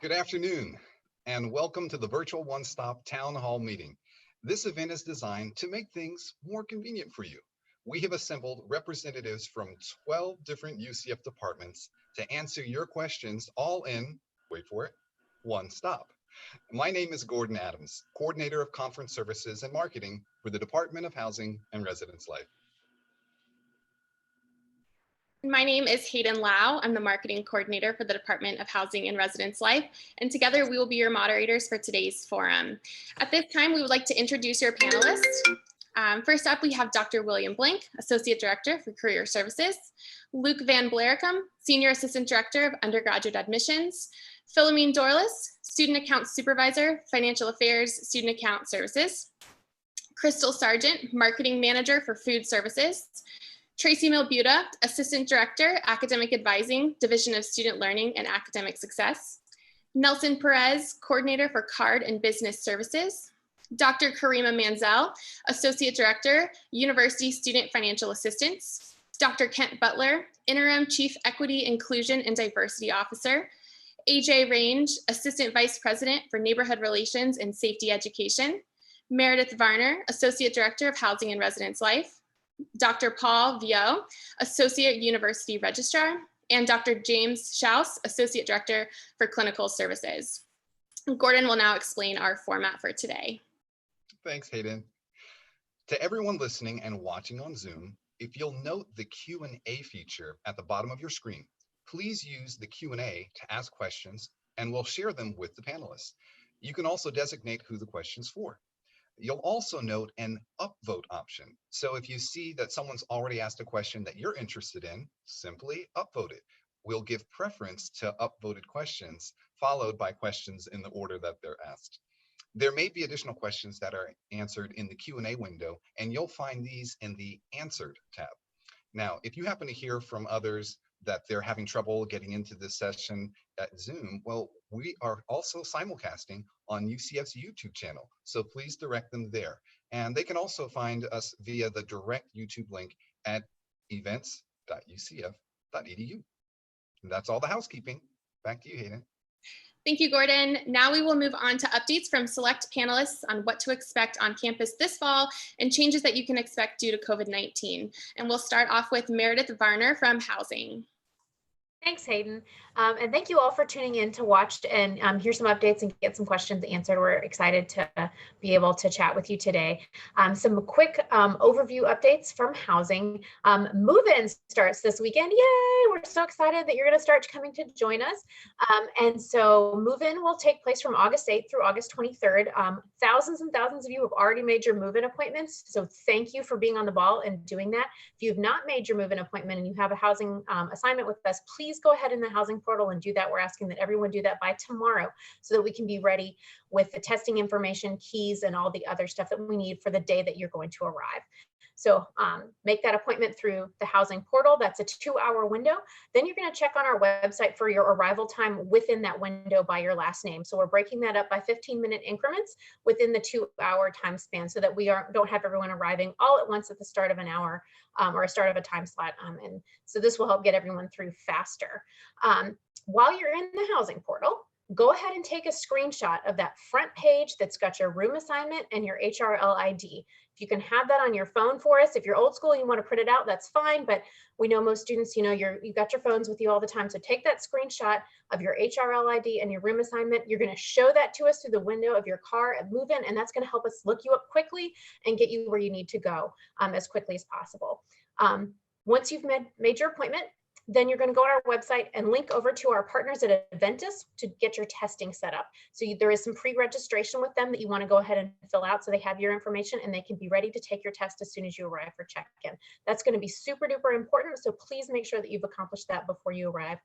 Good afternoon, and welcome to the virtual one-stop town hall meeting. This event is designed to make things more convenient for you. We have assembled representatives from 12 different UCF departments to answer your questions all in, wait for it, one stop. My name is Gordon Adams, Coordinator of Conference Services and Marketing for the Department of Housing and Residence Life. My name is Hayden Lau. I'm the Marketing Coordinator for the Department of Housing and Residence Life, and together we will be your moderators for today's forum. At this time, we would like to introduce your panelists. First up, we have Dr. William Blank, Associate Director for Career Services, Luke Van Blaricum, Senior Assistant Director of Undergraduate Admissions, Philomene Dorlis, Student Accounts Supervisor, Financial Affairs, Student Account Services, Crystal Sargent, Marketing Manager for Food Services, Tracy Milbuta, Assistant Director, Academic Advising, Division of Student Learning and Academic Success, Nelson Perez, Coordinator for Card and Business Services, Dr. Karima Manzel, Associate Director, University Student Financial Assistance, Dr. Kent Butler, Interim Chief Equity, Inclusion, and Diversity Officer, AJ Range, Assistant Vice President for Neighborhood Relations and Safety Education, Meredith Varner, Associate Director of Housing and Residence Life, Dr. Paul Vio, Associate University Registrar, and Dr. James Schaus, Associate Director for Clinical Services. Gordon will now explain our format for today. Thanks, Hayden. To everyone listening and watching on Zoom, if you'll note the Q&A feature at the bottom of your screen, please use the Q&A to ask questions and we'll share them with the panelists. You can also designate who the question's for. You'll also note an upvote option. So if you see that someone's already asked a question that you're interested in, simply upvote it. We'll give preference to upvoted questions, followed by questions in the order that they're asked. There may be additional questions that are answered in the Q&A window, and you'll find these in the Answered tab. Now, if you happen to hear from others that they're having trouble getting into this session at Zoom, well, we are also simulcasting on UCF's YouTube channel, so please direct them there. And they can also find us via the direct YouTube link at events.ucf.edu. And that's all the housekeeping. Back to you, Hayden. Thank you, Gordon. Now we will move on to updates from select panelists on what to expect on campus this fall and changes that you can expect due to COVID-19. And we'll start off with Meredith Varner from Housing. Thanks, Hayden. And thank you all for tuning in to watch and hear some updates and get some questions answered. We're excited to be able to chat with you today. Some quick overview updates from Housing. Move-in starts this weekend. Yay! We're so excited that you're going to start coming to join us. And so move-in will take place from August 8th through August 23rd. Thousands and thousands of you have already made your move-in appointments. So thank you for being on the ball and doing that. If you have not made your move-in appointment and you have a housing assignment with us, please go ahead in the housing portal and do that. We're asking that everyone do that by tomorrow so that we can be ready with the testing information, keys, and all the other stuff that we need for the day that you're going to arrive. So make that appointment through the housing portal. That's a 2-hour window. Then you're going to check on our website for your arrival time within that window by your last name. So we're breaking that up by 15-minute increments within the 2-hour time span so that we don't have everyone arriving all at once at the start of an hour or a start of a time slot. And so this will help get everyone through faster. While you're in the housing portal, go ahead and take a screenshot of that front page that's got your room assignment and your HRL ID. If you can have that on your phone for us, if you're old school and you want to print it out, that's fine. But we know most students, you've got your phones with you all the time. So take that screenshot of your HRL ID and your room assignment. You're going to show that to us through the window of your car at move-in, and that's going to help us look you up quickly and get you where you need to go as quickly as possible. Once you've made your appointment, then you're going to go on our website and link over to our partners at Adventus to get your testing set up. So there is some pre-registration with them that you want to go ahead and fill out so they have your information and they can be ready to take your test as soon as you arrive for check-in. That's going to be super duper important. So please make sure that you've accomplished that before you arrive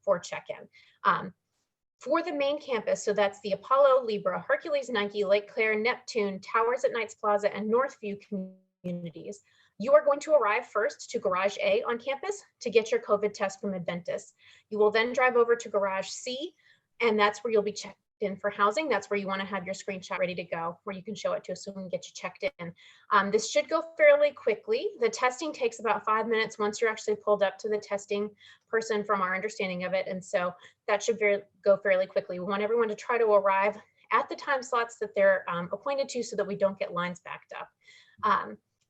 for check-in. For the main campus, so that's the Apollo, Libra, Hercules, Nike, Lake Claire, Neptune, Towers at Knights Plaza, and Northview communities. You are going to arrive first to Garage A on campus to get your COVID test from Adventus. You will then drive over to Garage C, and that's where you'll be in for housing, that's where you want to have your screenshot ready to go, where you can show it to us so we can get you checked in. This should go fairly quickly. The testing takes about 5 minutes once you're actually pulled up to the testing person from our understanding of it. And so that should go fairly quickly. We want everyone to try to arrive at the time slots that they're appointed to so that we don't get lines backed up.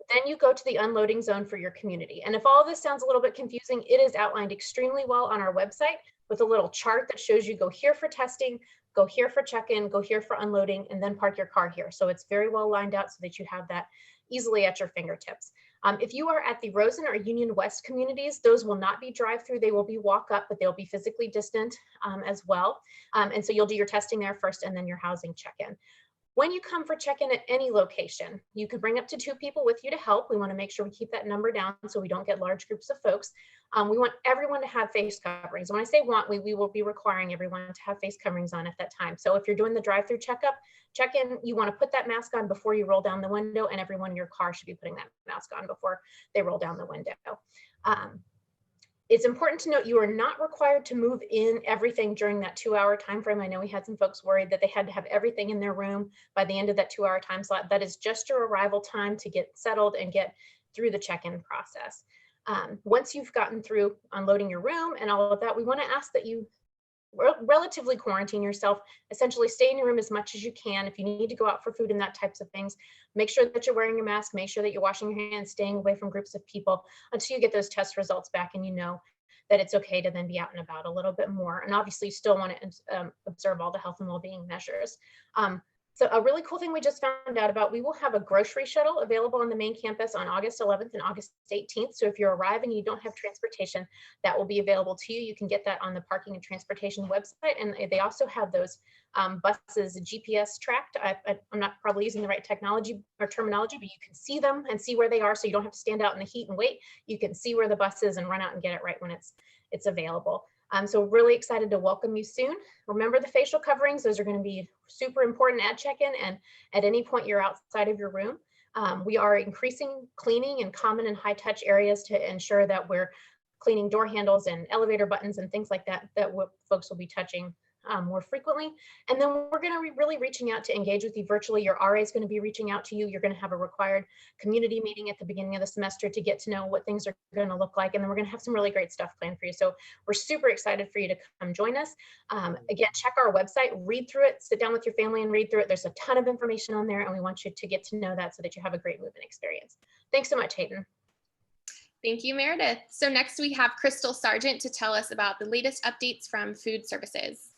Then you go to the unloading zone for your community. And if all of this sounds a little bit confusing, it is outlined extremely well on our website with a little chart that shows you go here for testing, go here for check-in, go here for unloading, and then park your car here. So it's very well lined out so that you have that easily at your fingertips. If you are at the Rosen or Union West communities, those will not be drive-through. They will be walk up, but they'll be physically distant as well. And so you'll do your testing there first and then your housing check-in. When you come for check-in at any location, you can bring up to 2 people with you to help. We want to make sure we keep that number down so we don't get large groups of folks. We want everyone to have face coverings. When I say want, we will be requiring everyone to have face coverings on at that time. So if you're doing the drive-through check-in, you want to put that mask on before you roll down the window, and everyone in your car should be putting that mask on before they roll down the window. It's important to note you are not required to move in everything during that 2-hour time frame. I know we had some folks worried that they had to have everything in their room by the end of that 2-hour time slot. That is just your arrival time to get settled and get through the check-in process. Once you've gotten through unloading your room and all of that, we want to ask that you relatively quarantine yourself, essentially stay in your room as much as you can. If you need to go out for food and that types of things, make sure that you're wearing your mask, make sure that you're washing your hands, staying away from groups of people until you get those test results back and you know that it's okay to then be out and about a little bit more. And obviously you still want to observe all the health and well-being measures. So a really cool thing we just found out about, we will have a grocery shuttle available on the main campus on August 11th and August 18th. So if you're arriving and you don't have transportation, that will be available to you. You can get that on the Parking and Transportation website. And they also have those buses GPS tracked. I'm not probably using the right technology or terminology, but you can see them and see where they are. So you don't have to stand out in the heat and wait. You can see where the bus is and run out and get it right when it's available. So really excited to welcome you soon. Remember the facial coverings. Those are going to be super important at check-in and at any point you're outside of your room. We are increasing cleaning in common and high touch areas to ensure that we're cleaning door handles and elevator buttons and things like that, folks will be touching more frequently. And then we're going to be really reaching out to engage with you virtually. Your RA is going to be reaching out to you. You're going to have a required community meeting at the beginning of the semester to get to know what things are going to look like. And then we're going to have some really great stuff planned for you. So we're super excited for you to come join us. Again, check our website, read through it, sit down with your family and read through it. There's a ton of information on there and we want you to get to know that so that you have a great move-in experience. Thanks so much, Hayden. Thank you, Meredith. So next we have Crystal Sargent to tell us about the latest updates from Food Services.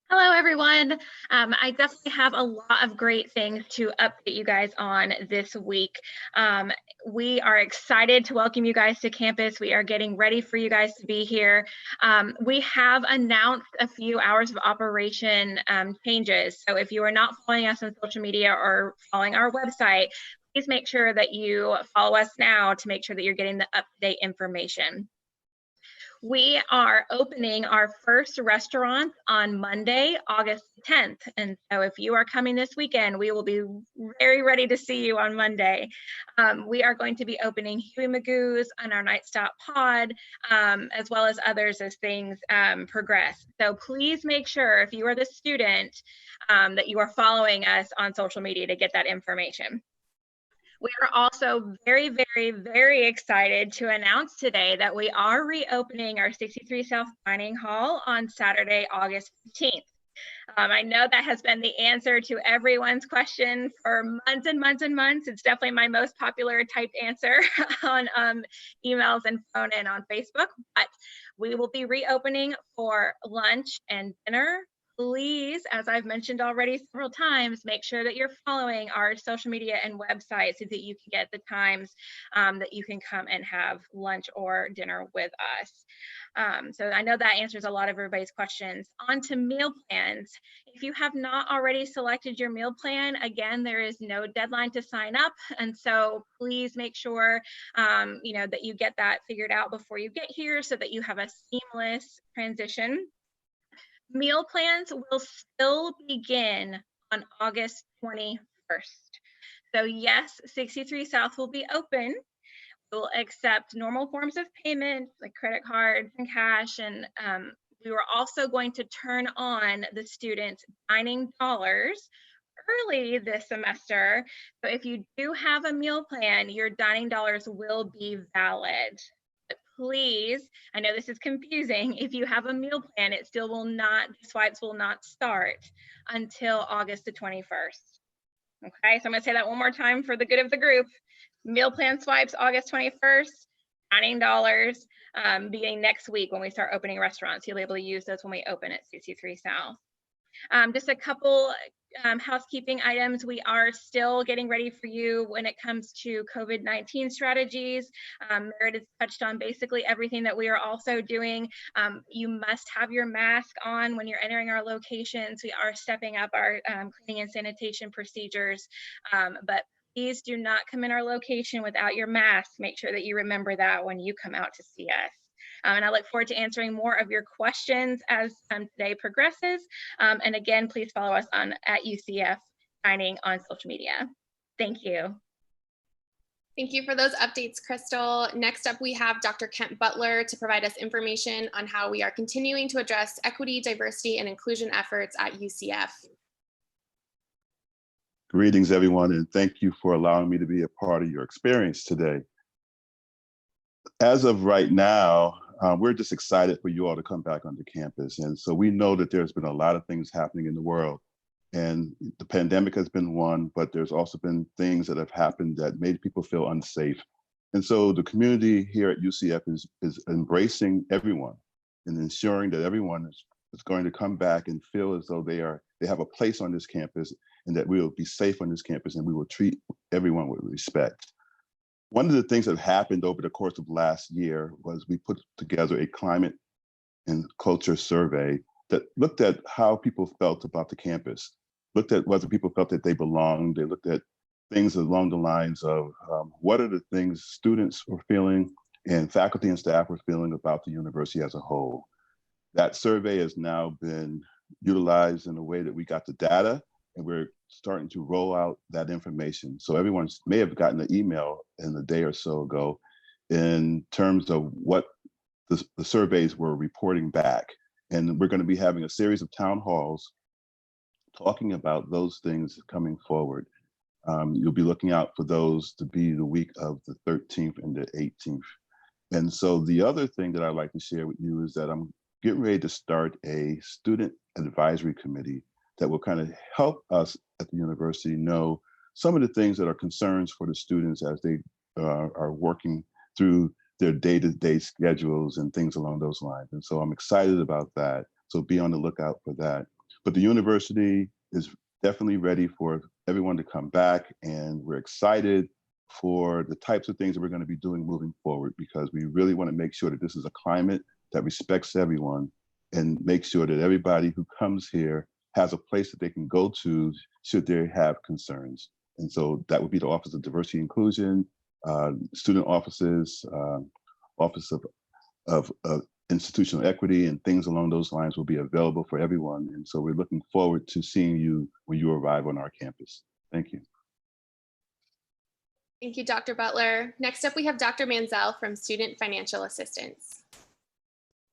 Hello, everyone. I definitely have a lot of great things to update you guys on this week. We are excited to welcome you guys to campus. We are getting ready for you guys to be here. We have announced a few hours of operation changes. So if you are not following us on social media or following our website, please make sure that you follow us now to make sure that you're getting the up-to-date information. We are opening our first restaurant on Monday, August 10th. And so if you are coming this weekend, we will be very ready to see you on Monday. We are going to be opening Huey Magoo's on our Night Stop Pod, as well as others as things progress. So please make sure if you are the student that you are following us on social media to get that information. We are also very, very, very excited to announce today that we are reopening our 63 South Dining Hall on Saturday, August 15th. I know that has been the answer to everyone's question for months and months and months. It's definitely my most popular typed answer on emails and phone and on Facebook, but we will be reopening for lunch and dinner. Please, as I've mentioned already several times, make sure that you're following our social media and website so that you can get the times that you can come and have lunch or dinner with us. So I know that answers a lot of everybody's questions. On to meal plans. If you have not already selected your meal plan, again, there is no deadline to sign up. And so please make sure that you get that figured out before you get here so that you have a seamless transition. Meal plans will still begin on August 21st. So yes, 63 South will be open. We'll accept normal forms of payment like credit cards and cash and We were also going to turn on the students' dining dollars early this semester. So if you do have a meal plan, your dining dollars will be valid. But please, I know this is confusing. If you have a meal plan, it still will not, the swipes will not start until August the 21st. Okay, so I'm gonna say that one more time for the good of the group. Meal plan swipes August 21st, dining dollars beginning next week when we start opening restaurants. You'll be able to use those when we open at CC3 South. Just a couple housekeeping items. We are still getting ready for you when it comes to COVID-19 strategies. Meredith touched on basically everything that we are also doing. You must have your mask on when you're entering our locations. We are stepping up our cleaning and sanitation procedures, but please do not come in our location without your mask. Make sure that you remember that when you come out to see us. And I look forward to answering more of your questions as today progresses. And again, please follow us at UCF Dining on social media. Thank you. Thank you for those updates, Crystal. Next up, we have Dr. Kent Butler to provide us information on how we are continuing to address equity, diversity, and inclusion efforts at UCF. Greetings, everyone, and thank you for allowing me to be a part of your experience today. As of right now, we're just excited for you all to come back onto campus. And so we know that there's been a lot of things happening in the world, and the pandemic has been one, but there's also been things that have happened that made people feel unsafe. And so the community here at UCF is embracing everyone and ensuring that everyone is going to come back and feel as though they have a place on this campus, and that we will be safe on this campus, and we will treat everyone with respect. One of the things that happened over the course of last year was we put together a climate and culture survey that looked at how people felt about the campus, looked at whether people felt that they belonged. They looked at things along the lines of what are the things students were feeling and faculty and staff were feeling about the university as a whole. That survey has now been utilized in a way that we got the data, and we're starting to roll out that information. So everyone may have gotten an email in a day or so ago in terms of what the surveys were reporting back. And we're going to be having a series of town halls talking about those things coming forward. You'll be looking out for those to be the week of the 13th and the 18th. And so the other thing that I'd like to share with you is that I'm getting ready to start a student advisory committee that will kind of help us at the university know some of the things that are concerns for the students as they are working through their day-to-day schedules and things along those lines. And so I'm excited about that. So be on the lookout for that. But the university is definitely ready for everyone to come back, and we're excited for the types of things that we're going to be doing moving forward, because we really want to make sure that this is a climate that respects everyone and make sure that everybody who comes here has a place that they can go to should they have concerns. And so that would be the Office of Diversity and Inclusion, student offices, Office of Institutional Equity, and things along those lines will be available for everyone. And so we're looking forward to seeing you when you arrive on our campus. Thank you. Thank you, Dr. Butler. Next up, we have Dr. Manzel from Student Financial Assistance.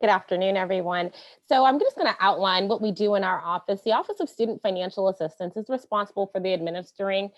Good afternoon, everyone. So I'm just going to outline what we do in our office. The Office of Student Financial Assistance is responsible for the administering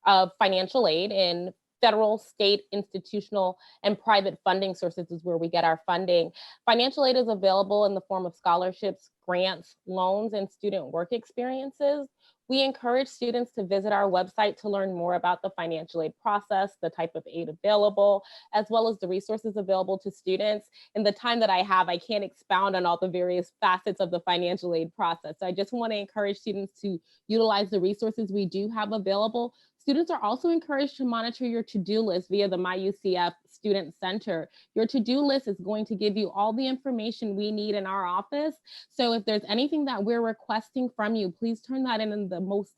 of financial aid in federal, state, institutional, and private funding sources is where we get our funding. Financial aid is available in the form of scholarships, grants, loans, and student work experiences. We encourage students to visit our website to learn more about the financial aid process, the type of aid available, as well as the resources available to students. In the time that I have, I can't expound on all the various facets of the financial aid process. So I just want to encourage students to utilize the resources we do have available. Students are also encouraged to monitor your to-do list via the My UCF Student Center. Your to-do list is going to give you all the information we need in our office. So if there's anything that we're requesting from you, please turn that in the most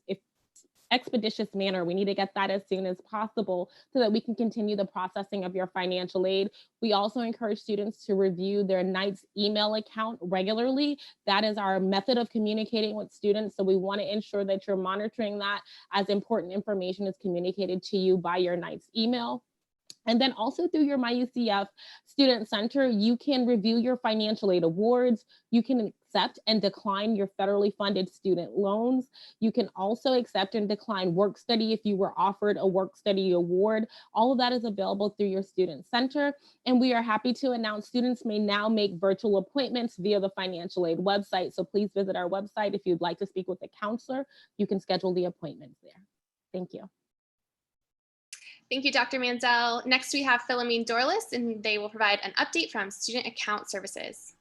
expeditious manner. We need to get that as soon as possible so that we can continue the processing of your financial aid. We also encourage students to review their Knight's email account regularly. That is our method of communicating with students. So we want to ensure that you're monitoring that as important information is communicated to you by your Knight's email. And then also through your MyUCF Student Center, you can review your financial aid awards. You can accept and decline your federally funded student loans. You can also accept and decline work study if you were offered a work study award. All of that is available through your Student Center. And we are happy to announce students may now make virtual appointments via the financial aid website. So please visit our website if you'd like to speak with a counselor. You can schedule the appointments there. Thank you. Thank you, Dr. Manzel. Next, we have Philomene Dorlis, and they will provide an update from Student Account Services.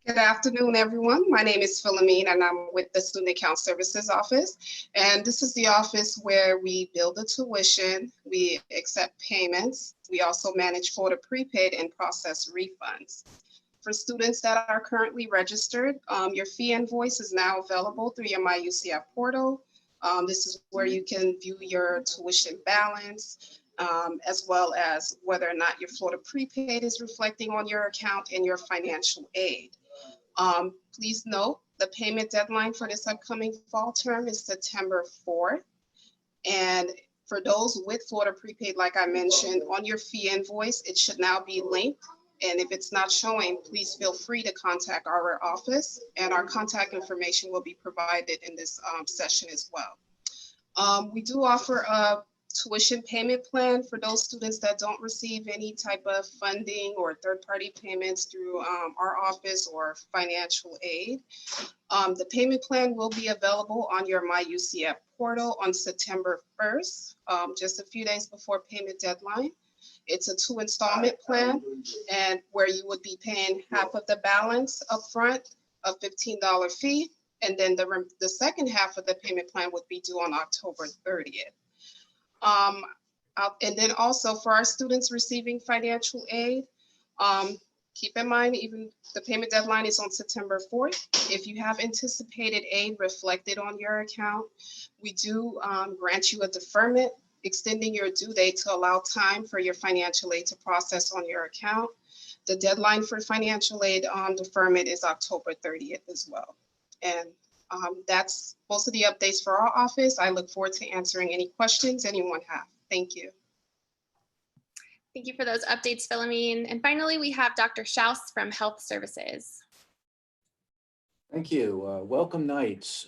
Good afternoon, everyone. My name is Philomene, and I'm with the Student Account Services office. And this is the office where we bill the tuition, we accept payments, we also manage Florida prepaid and process refunds. For students that are currently registered, your fee invoice is now available through your MyUCF portal. This is where you can view your tuition balance, as well as whether or not your Florida prepaid is reflecting on your account and your financial aid. Please note the payment deadline for this upcoming fall term is September 4th. And for those with Florida prepaid, like I mentioned, on your fee invoice, it should now be linked. And if it's not showing, please feel free to contact our office, and our contact information will be provided in this session as well. We do offer a tuition payment plan for those students that don't receive any type of funding or third-party payments through our office or financial aid. The payment plan will be available on your MyUCF portal on September 1st, just a few days before payment deadline. It's a 2 installment plan, and where you would be paying half of the balance upfront, a $15 fee, and then the second half of the payment plan would be due on October 30th. And then also for our students receiving financial aid, keep in mind, even the payment deadline is on September 4th. If you have anticipated aid reflected on your account, we do grant you a deferment, extending your due date to allow time for your financial aid to process on your account. The deadline for financial aid deferment is October 30th as well. And that's most of the updates for our office. I look forward to answering any questions anyone have. Thank you. Thank you for those updates, Philomene. And finally, we have Dr. Schaus from Health Services. Thank you. Welcome, Knights.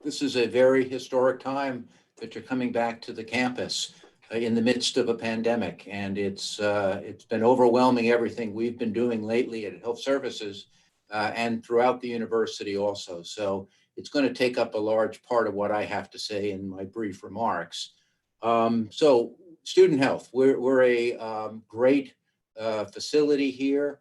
This is a very historic time that you're coming back to the campus in the midst of a pandemic, and it's been overwhelming, everything we've been doing lately at Health Services and throughout the university also. So it's going to take up a large part of what I have to say in my brief remarks. So student health, we're a great facility here.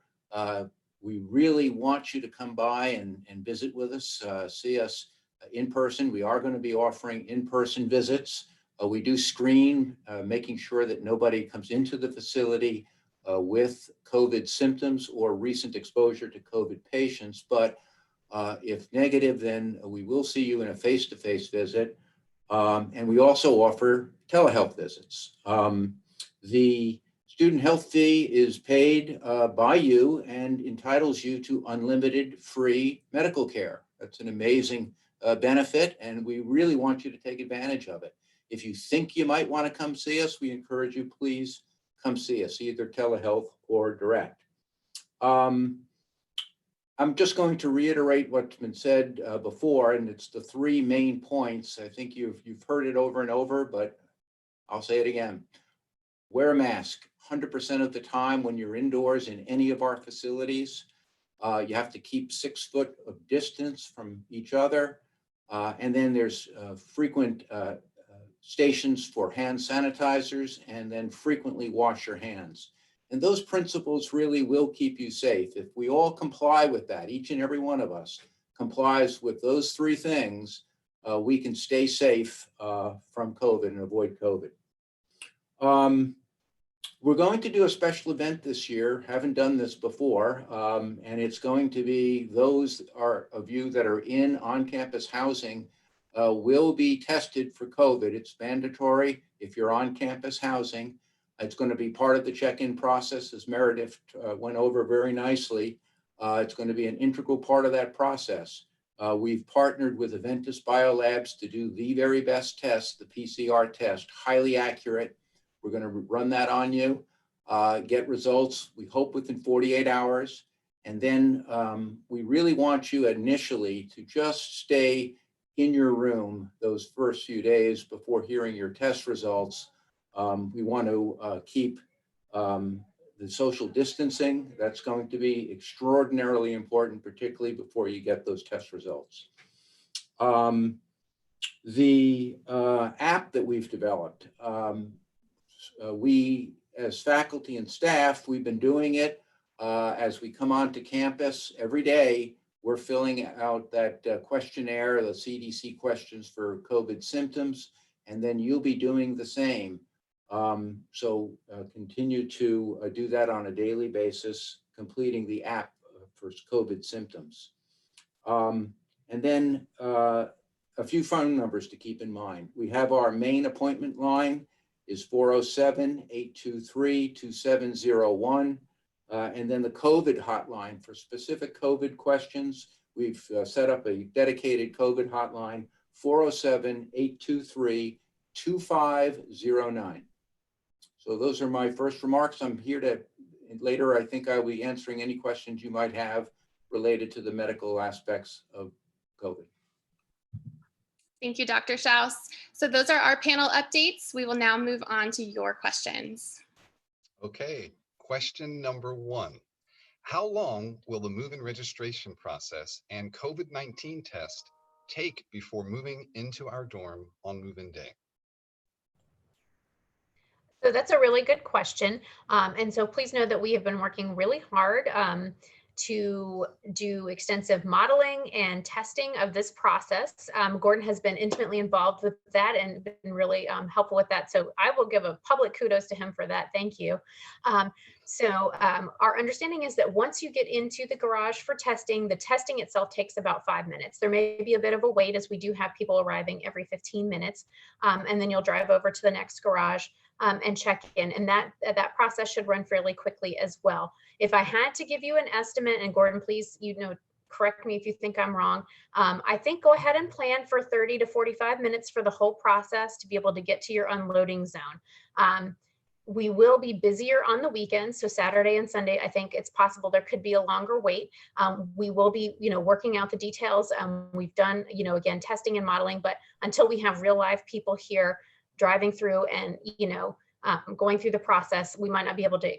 We really want you to come by and visit with us, see us in person. We are going to be offering in-person visits. We do screen, making sure that nobody comes into the facility with COVID symptoms or recent exposure to COVID patients. But if negative, then we will see you in a face-to-face visit. And we also offer telehealth visits. The student health fee is paid by you and entitles you to unlimited free medical care. That's an amazing benefit, and we really want you to take advantage of it. If you think you might want to come see us, we encourage you, please come see us, either telehealth or direct. I'm just going to reiterate what's been said before, and it's the 3 main points. I think you've heard it over and over, but I'll say it again. Wear a mask 100% of the time when you're indoors in any of our facilities. You have to keep 6 foot of distance from each other. And then there's frequent stations for hand sanitizers, and then frequently wash your hands. And those principles really will keep you safe. If we all comply with that, each and every one of us complies with those 3 things, we can stay safe from COVID and avoid COVID. We're going to do a special event this year, haven't done this before, and it's going to be those of you that are in on-campus housing will be tested for COVID. It's mandatory if you're on campus housing. It's going to be part of the check-in process, as Meredith went over very nicely. It's going to be an integral part of that process. We've partnered with Aventis Biolabs to do the very best test, the PCR test, highly accurate, We're going to run that on you, get results, we hope within 48 hours. And then we really want you initially to just stay in your room those first few days before hearing your test results. We want to keep the social distancing. That's going to be extraordinarily important, particularly before you get those test results. The app that we've developed, we as faculty and staff, we've been doing it as we come onto campus every day. We're filling out that questionnaire, the CDC questions for COVID symptoms, and then you'll be doing the same. So continue to do that on a daily basis, completing the app for COVID symptoms. And then a few phone numbers to keep in mind. We have our main appointment line is 407-823-2701. And then the COVID hotline for specific COVID questions. We've set up a dedicated COVID hotline, 407-823-2509. So those are my first remarks. I'm here to, later I think I will be answering any questions you might have related to the medical aspects of COVID. Thank you, Dr. Schaus. So those are our panel updates. We will now move on to your questions. Okay, question number 1. How long will the move-in registration process and COVID-19 test take before moving into our dorm on move-in day? So that's a really good question. And so please know that we have been working really hard to do extensive modeling and testing of this process. Gordon has been intimately involved with that and been really helpful with that. So I will give a public kudos to him for that. Thank you. So our understanding is that once you get into the garage for testing, the testing itself takes about 5 minutes. There may be a bit of a wait as we do have people arriving every 15 minutes. And then you'll drive over to the next garage and check in. And that process should run fairly quickly as well. If I had to give you an estimate, and Gordon, please, correct me if you think I'm wrong. I think go ahead and plan for 30 to 45 minutes for the whole process to be able to get to your unloading zone. We will be busier on the weekends. So Saturday and Sunday, I think it's possible there could be a longer wait. We will be, working out the details. We've done, again, testing and modeling, but until we have real live people here driving through and, going through the process, we might not be able to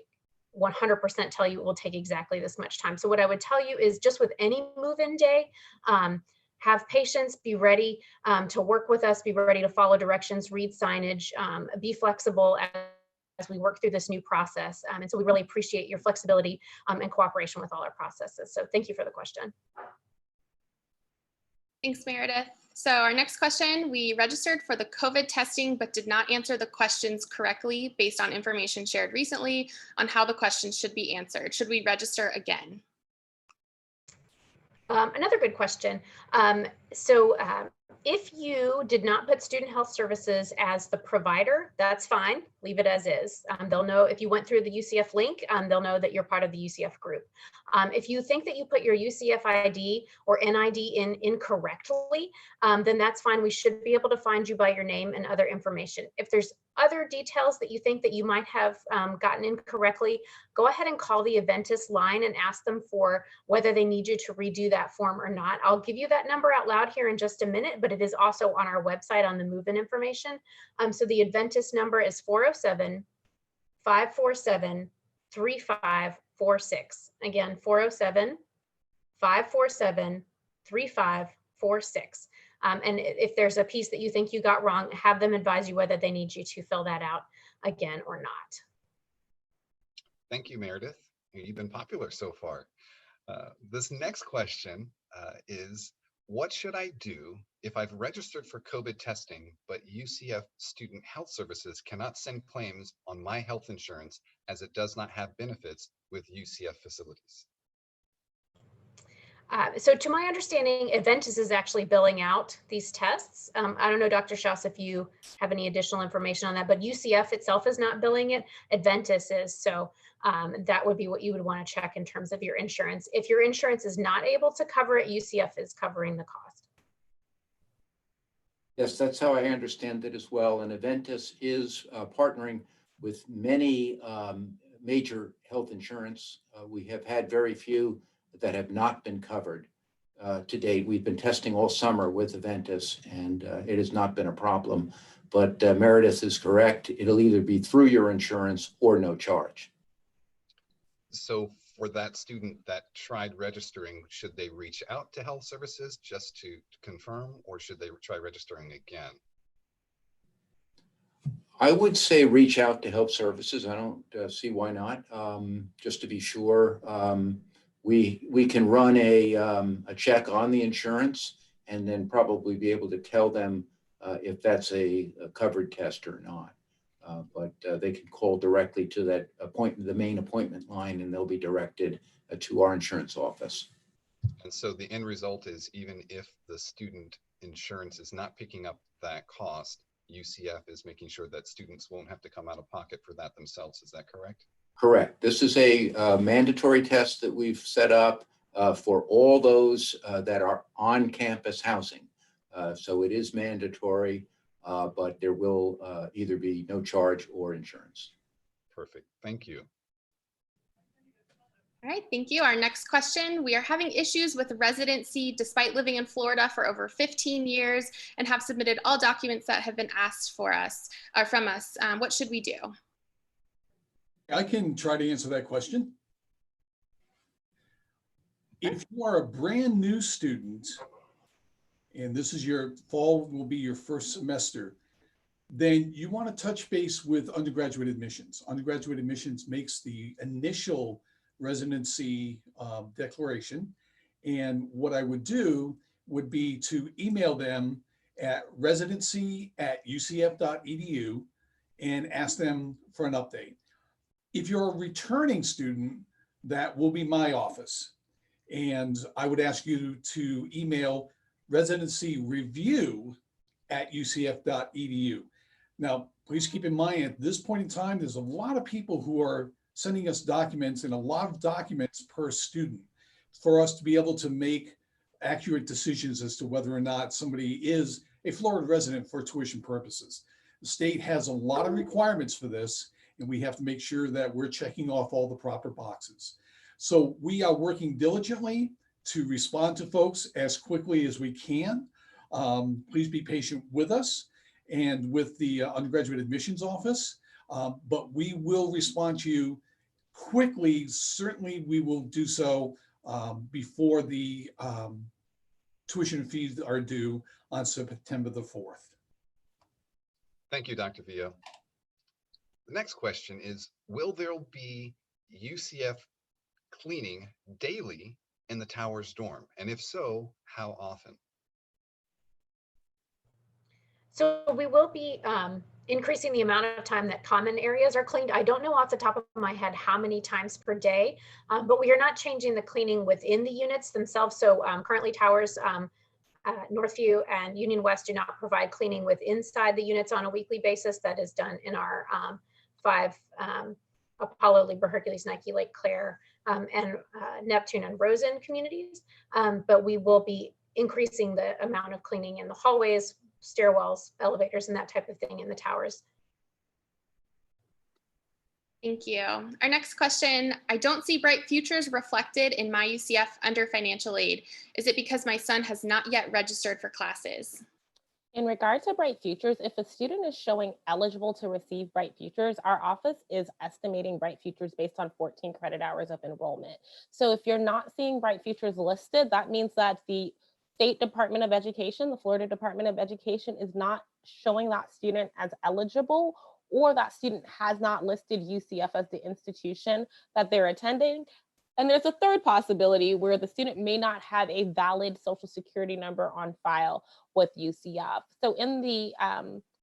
100% tell you it will take exactly this much time. So what I would tell you is just with any move-in day, have patience, be ready to work with us, be ready to follow directions, read signage, be flexible as we work through this new process. And so we really appreciate your flexibility and cooperation with all our processes. So thank you for the question. Thanks, Meredith. So our next question, we registered for the COVID testing, but did not answer the questions correctly based on information shared recently on how the questions should be answered. Should we register again? Another good question. If you did not put Student Health Services as the provider, that's fine. Leave it as is. They'll know if you went through the UCF link, they'll know that you're part of the UCF group. If you think that you put your UCF ID or NID in incorrectly, then that's fine. We should be able to find you by your name and other information. If there's other details that you think that you might have gotten incorrectly, go ahead and call the Adventist line and ask them for whether they need you to redo that form or not. I'll give you that number out loud here in just a minute, but it is also on our website on the move-in information. So the Adventist number is 407-547-3546. Again, 407-547-3546. And if there's a piece that you think you got wrong, have them advise you whether they need you to fill that out again or not. Thank you, Meredith. You've been popular so far. This next question is, what should I do if I've registered for COVID testing, but UCF Student Health Services cannot send claims on my health insurance as it does not have benefits with UCF facilities? So to my understanding, Adventist is actually billing out these tests. I don't know, Dr. Schaus, if you have any additional information on that, but UCF itself is not billing it. Adventist is. So that would be what you would want to check in terms of your insurance. If your insurance is not able to cover it, UCF is covering the cost. Yes, that's how I understand it as well. And Adventist is partnering with many major health insurance. We have had very few that have not been covered to date. We've been testing all summer with Aventis, and it has not been a problem. But Meredith is correct. It'll either be through your insurance or no charge. So for that student that tried registering, should they reach out to health services just to confirm, or should they try registering again? I would say reach out to health services. I don't see why not. Just to be sure, we can run a check on the insurance and then probably be able to tell them if that's a covered test or not. But they can call directly to that the main appointment line, and they'll be directed to our insurance office. And so the end result is, even if the student insurance is not picking up that cost, UCF is making sure that students won't have to come out of pocket for that themselves. Is that correct? Correct. This is a mandatory test that we've set up for all those that are on-campus housing. So it is mandatory, but there will either be no charge or insurance. Perfect. Thank you. All right, thank you. Our next question. We are having issues with residency despite living in Florida for over 15 years and have submitted all documents that have been asked for us or from us. What should we do? I can try to answer that question. If you are a brand new student, and this is your fall will be your first semester, then you want to touch base with undergraduate admissions. Undergraduate admissions makes the initial residency declaration. And what I would do would be to email them at residency@ucf.edu and ask them for an update. If you're a returning student, that will be my office. And I would ask you to email residencyreview@ucf.edu. Now, please keep in mind at this point in time, there's a lot of people who are sending us documents, and a lot of documents per student for us to be able to make accurate decisions as to whether or not somebody is a Florida resident for tuition purposes. The state has a lot of requirements for this, and we have to make sure that we're checking off all the proper boxes. So we are working diligently to respond to folks as quickly as we can. Please be patient with us and with the undergraduate admissions office, but we will respond to you quickly. Certainly we will do so before the tuition fees are due on September the 4th. Thank you, Dr. Villa. The next question is, will there be UCF cleaning daily in the Towers dorm? And if so, how often? So we will be increasing the amount of time that common areas are cleaned. I don't know off the top of my head how many times per day, but we are not changing the cleaning within the units themselves. So currently Towers, Northview and Union West do not provide cleaning with inside the units on a weekly basis. That is done in our 5 Apollo, Libra, Hercules, Nike, Lake Claire, and Neptune and Rosen communities. But we will be increasing the amount of cleaning in the hallways, stairwells, elevators, and that type of thing in the Towers. Thank you. Our next question, I don't see Bright Futures reflected in my UCF under financial aid. Is it because my son has not yet registered for classes? In regard to Bright Futures, if a student is showing eligible to receive Bright Futures, our office is estimating Bright Futures based on 14 credit hours of enrollment. So if you're not seeing Bright Futures listed, that means that the State Department of Education, the Florida Department of Education, is not showing that student as eligible, or that student has not listed UCF as the institution that they're attending. And there's a third possibility where the student may not have a valid Social Security number on file with UCF. So in the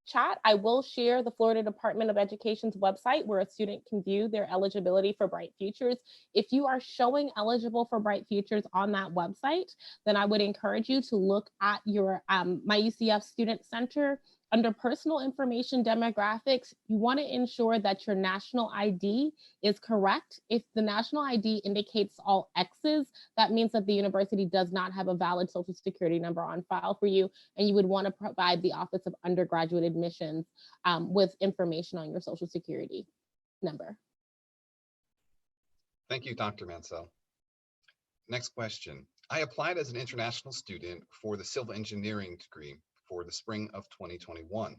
chat, I will share the Florida Department of Education's website where a student can view their eligibility for Bright Futures. If you are showing eligible for Bright Futures on that website, then I would encourage you to look at your My UCF Student Center under personal information demographics, you want to ensure that your national ID is correct. If the national ID indicates all X's, that means that the university does not have a valid social security number on file for you, and you would want to provide the Office of Undergraduate Admissions with information on your social security number. Thank you, Dr. Mansell. Next question. I applied as an international student for the civil engineering degree for the spring of 2021.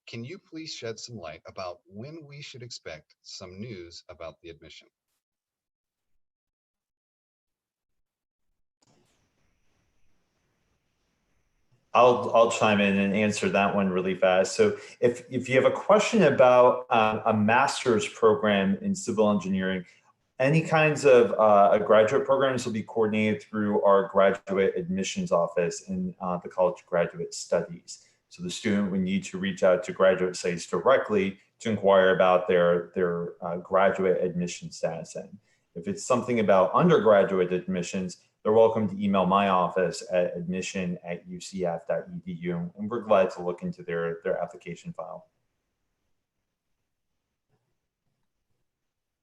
Can you please shed some light about when we should expect some news about the admission? I'll chime in and answer that one really fast. So if you have a question about a master's program in civil engineering, any kinds of graduate programs will be coordinated through our graduate admissions office in the College of Graduate Studies. So the student would need to reach out to graduate studies directly to inquire about their graduate admission status. And if it's something about undergraduate admissions, they're welcome to email my office at admission@ucf.edu, and we're glad to look into their application file.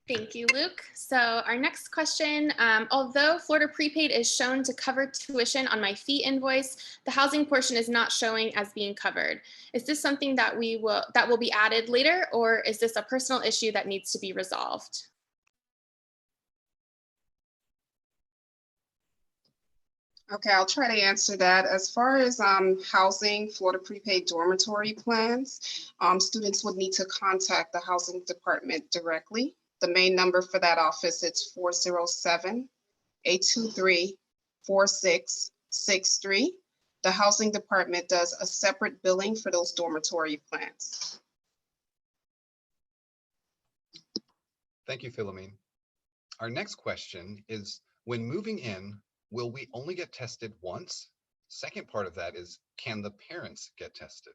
Thank you, Luke. So our next question, although Florida Prepaid is shown to cover tuition on my fee invoice, the housing portion is not showing as being covered. Is this something that will be added later, or is this a personal issue that needs to be resolved? Okay, I'll try to answer that. As far as housing, Florida Prepaid dormitory plans, students would need to contact the housing department directly. The main number for that office, it's 407-823-4663. The housing department does a separate billing for those dormitory plans. Thank you, Philomene. Our next question is, when moving in, will we only get tested once? Second part of that is, can the parents get tested?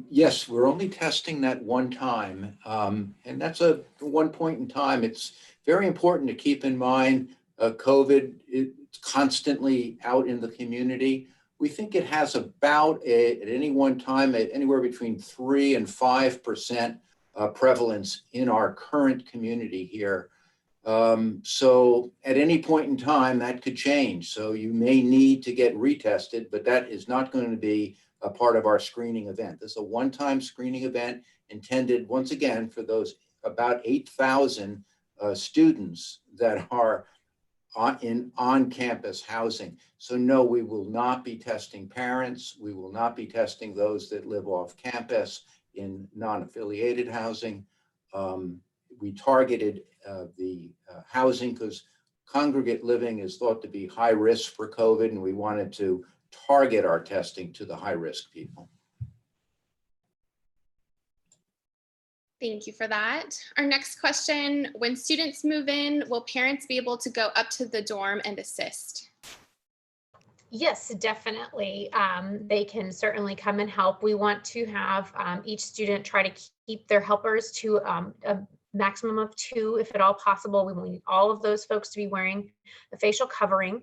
Yes, we're only testing that one time, and that's a one point in time. It's very important to keep in mind COVID is constantly out in the community. We think it has about at any one time anywhere between 3 and 5% prevalence in our current community here. So at any point in time that could change. So you may need to get retested, but that is not going to be a part of our screening event. This is a one-time screening event intended, once again, for those about 8,000 students that are on-campus housing. So no, we will not be testing parents. We will not be testing those that live off campus in non-affiliated housing. We targeted the housing because congregate living is thought to be high risk for COVID, and we wanted to target our testing to the high-risk people. Thank you for that. Our next question, when students move in, will parents be able to go up to the dorm and assist? Yes, definitely. They can certainly come and help. We want to have each student try to keep their helpers to a maximum of 2, if at all possible. We need all of those folks to be wearing the facial covering.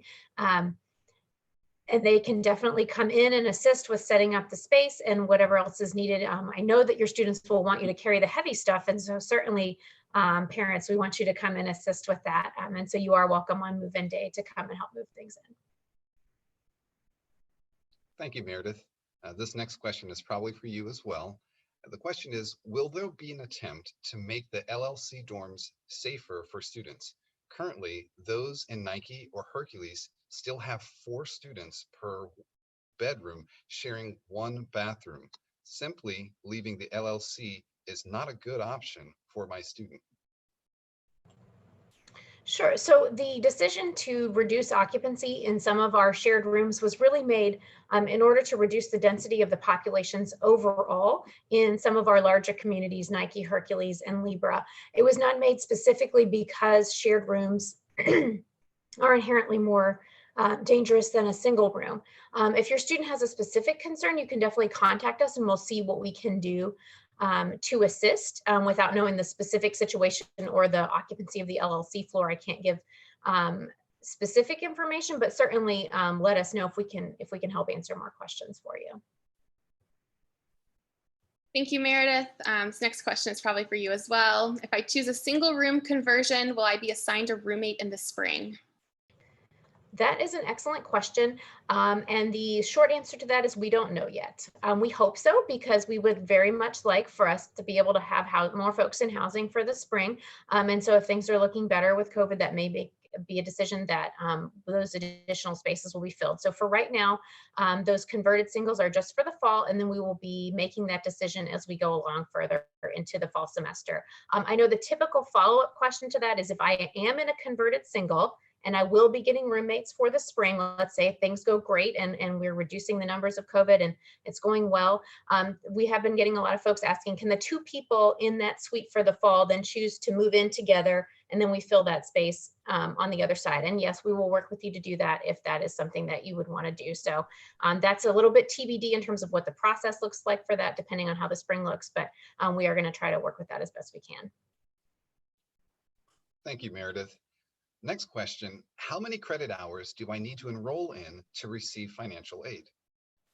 And they can definitely come in and assist with setting up the space and whatever else is needed. I know that your students will want you to carry the heavy stuff. And so certainly parents, we want you to come and assist with that. And so you are welcome on move-in day to come and help move things in. Thank you, Meredith. This next question is probably for you as well. The question is, will there be an attempt to make the LLC dorms safer for students? Currently, those in Nike or Hercules still have 4 students per bedroom sharing 1 bathroom. Simply leaving the LLC is not a good option for my student. Sure. So the decision to reduce occupancy in some of our shared rooms was really made in order to reduce the density of the populations overall in some of our larger communities, Nike, Hercules, and Libra. It was not made specifically because shared rooms are inherently more dangerous than a single room. If your student has a specific concern, you can definitely contact us and we'll see what we can do to assist without knowing the specific situation or the occupancy of the LLC floor. I can't give specific information, but certainly let us know if we can help answer more questions for you. Thank you, Meredith. This next question is probably for you as well. If I choose a single room conversion, will I be assigned a roommate in the spring? That is an excellent question. And the short answer to that is we don't know yet. We hope so, because we would very much like for us to be able to have more folks in housing for the spring. And so if things are looking better with COVID, that may be a decision that those additional spaces will be filled. So for right now, those converted singles are just for the fall, and then we will be making that decision as we go along further into the fall semester. I know the typical follow-up question to that is, if I am in a converted single and I will be getting roommates for the spring, let's say things go great and we're reducing the numbers of COVID and it's going well, we have been getting a lot of folks asking, can the two people in that suite for the fall then choose to move in together, and then we fill that space on the other side? And yes, we will work with you to do that if that is something that you would want to do. So that's a little bit TBD in terms of what the process looks like for that, depending on how the spring looks, but we are going to try to work with that as best we can. Thank you, Meredith. Next question, how many credit hours do I need to enroll in to receive financial aid?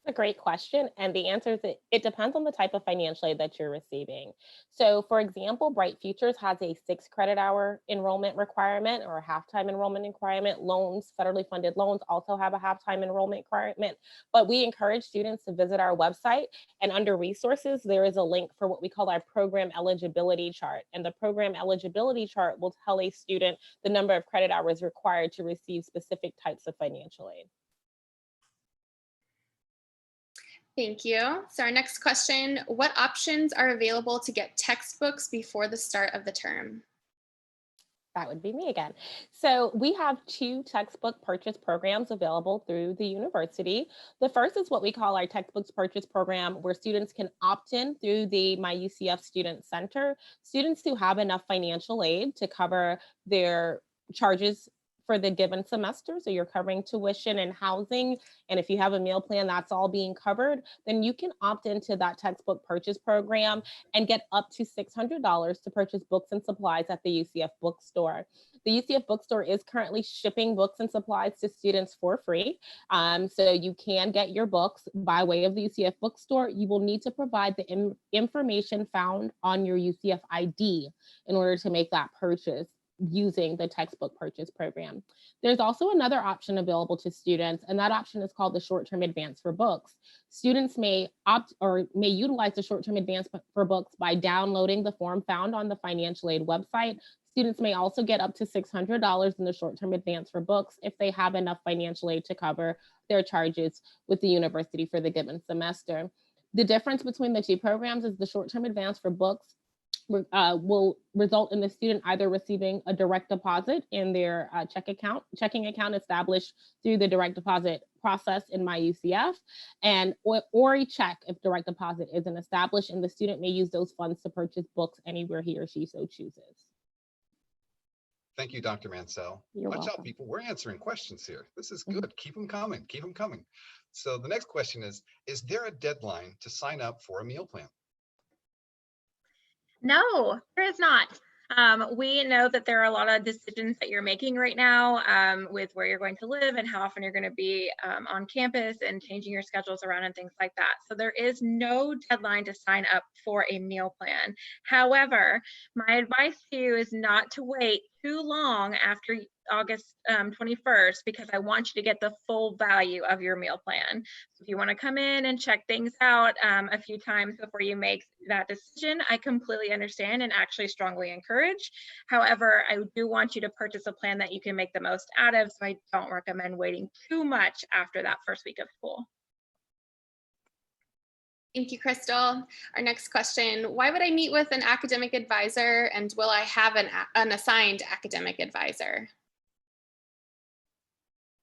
A great question. And the answer is that it depends on the type of financial aid that you're receiving. So for example, Bright Futures has a 6 credit hour enrollment requirement or a half-time enrollment requirement. Loans, federally funded loans also have a half-time enrollment requirement. But we encourage students to visit our website, and under resources, there is a link for what we call our program eligibility chart. And the program eligibility chart will tell a student the number of credit hours required to receive specific types of financial aid. Thank you. So our next question, what options are available to get textbooks before the start of the term? That would be me again. So we have 2 textbook purchase programs available through the university. The first is what we call our textbooks purchase program, where students can opt in through the My UCF Student Center. Students who have enough financial aid to cover their charges for the given semester, so you're covering tuition and housing, and if you have a meal plan, that's all being covered, then you can opt into that textbook purchase program and get up to $600 to purchase books and supplies at the UCF bookstore. The UCF bookstore is currently shipping books and supplies to students for free, so you can get your books by way of the UCF bookstore. You will need to provide the information found on your UCF ID in order to make that purchase using the textbook purchase program. There's also another option available to students, and that option is called the short-term advance for books. Students may opt or may utilize the short-term advance for books by downloading the form found on the financial aid website. Students may also get up to $600 in the short-term advance for books if they have enough financial aid to cover their charges with the university for the given semester. The difference between the 2 programs is the short-term advance for books will result in the student either receiving a direct deposit in their checking account established through the direct deposit process in My UCF, and or a check if direct deposit isn't established, and the student may use those funds to purchase books anywhere he or she so chooses. Thank you, Dr. Mansell. Watch out, people. We're answering questions here. This is good. Keep them coming. Keep them coming. So the next question is there a deadline to sign up for a meal plan? No, there is not. We know that there are a lot of decisions that you're making right now with where you're going to live and how often you're going to be on campus and changing your schedules around and things like that. So there is no deadline to sign up for a meal plan. However, my advice to you is not to wait too long after August 21st, because I want you to get the full value of your meal plan. So if you want to come in and check things out a few times before you make that decision, I completely understand and actually strongly encourage. However, I do want you to purchase a plan that you can make the most out of, so I don't recommend waiting too much after that first week of school. Thank you, Crystal. Our next question, why would I meet with an academic advisor, and will I have an assigned academic advisor?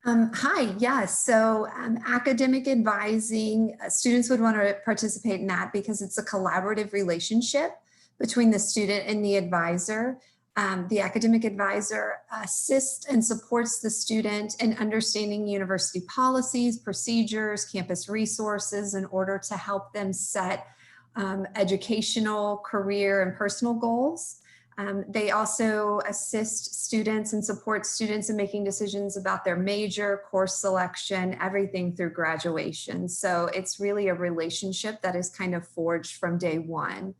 Hi, yes. So academic advising, students would want to participate in that because it's a collaborative relationship between the student and the advisor. The academic advisor assists and supports the student in understanding university policies, procedures, campus resources in order to help them set educational, career, and personal goals. They also assist students and support students in making decisions about their major, course selection, everything through graduation. So it's really a relationship that is kind of forged from day one.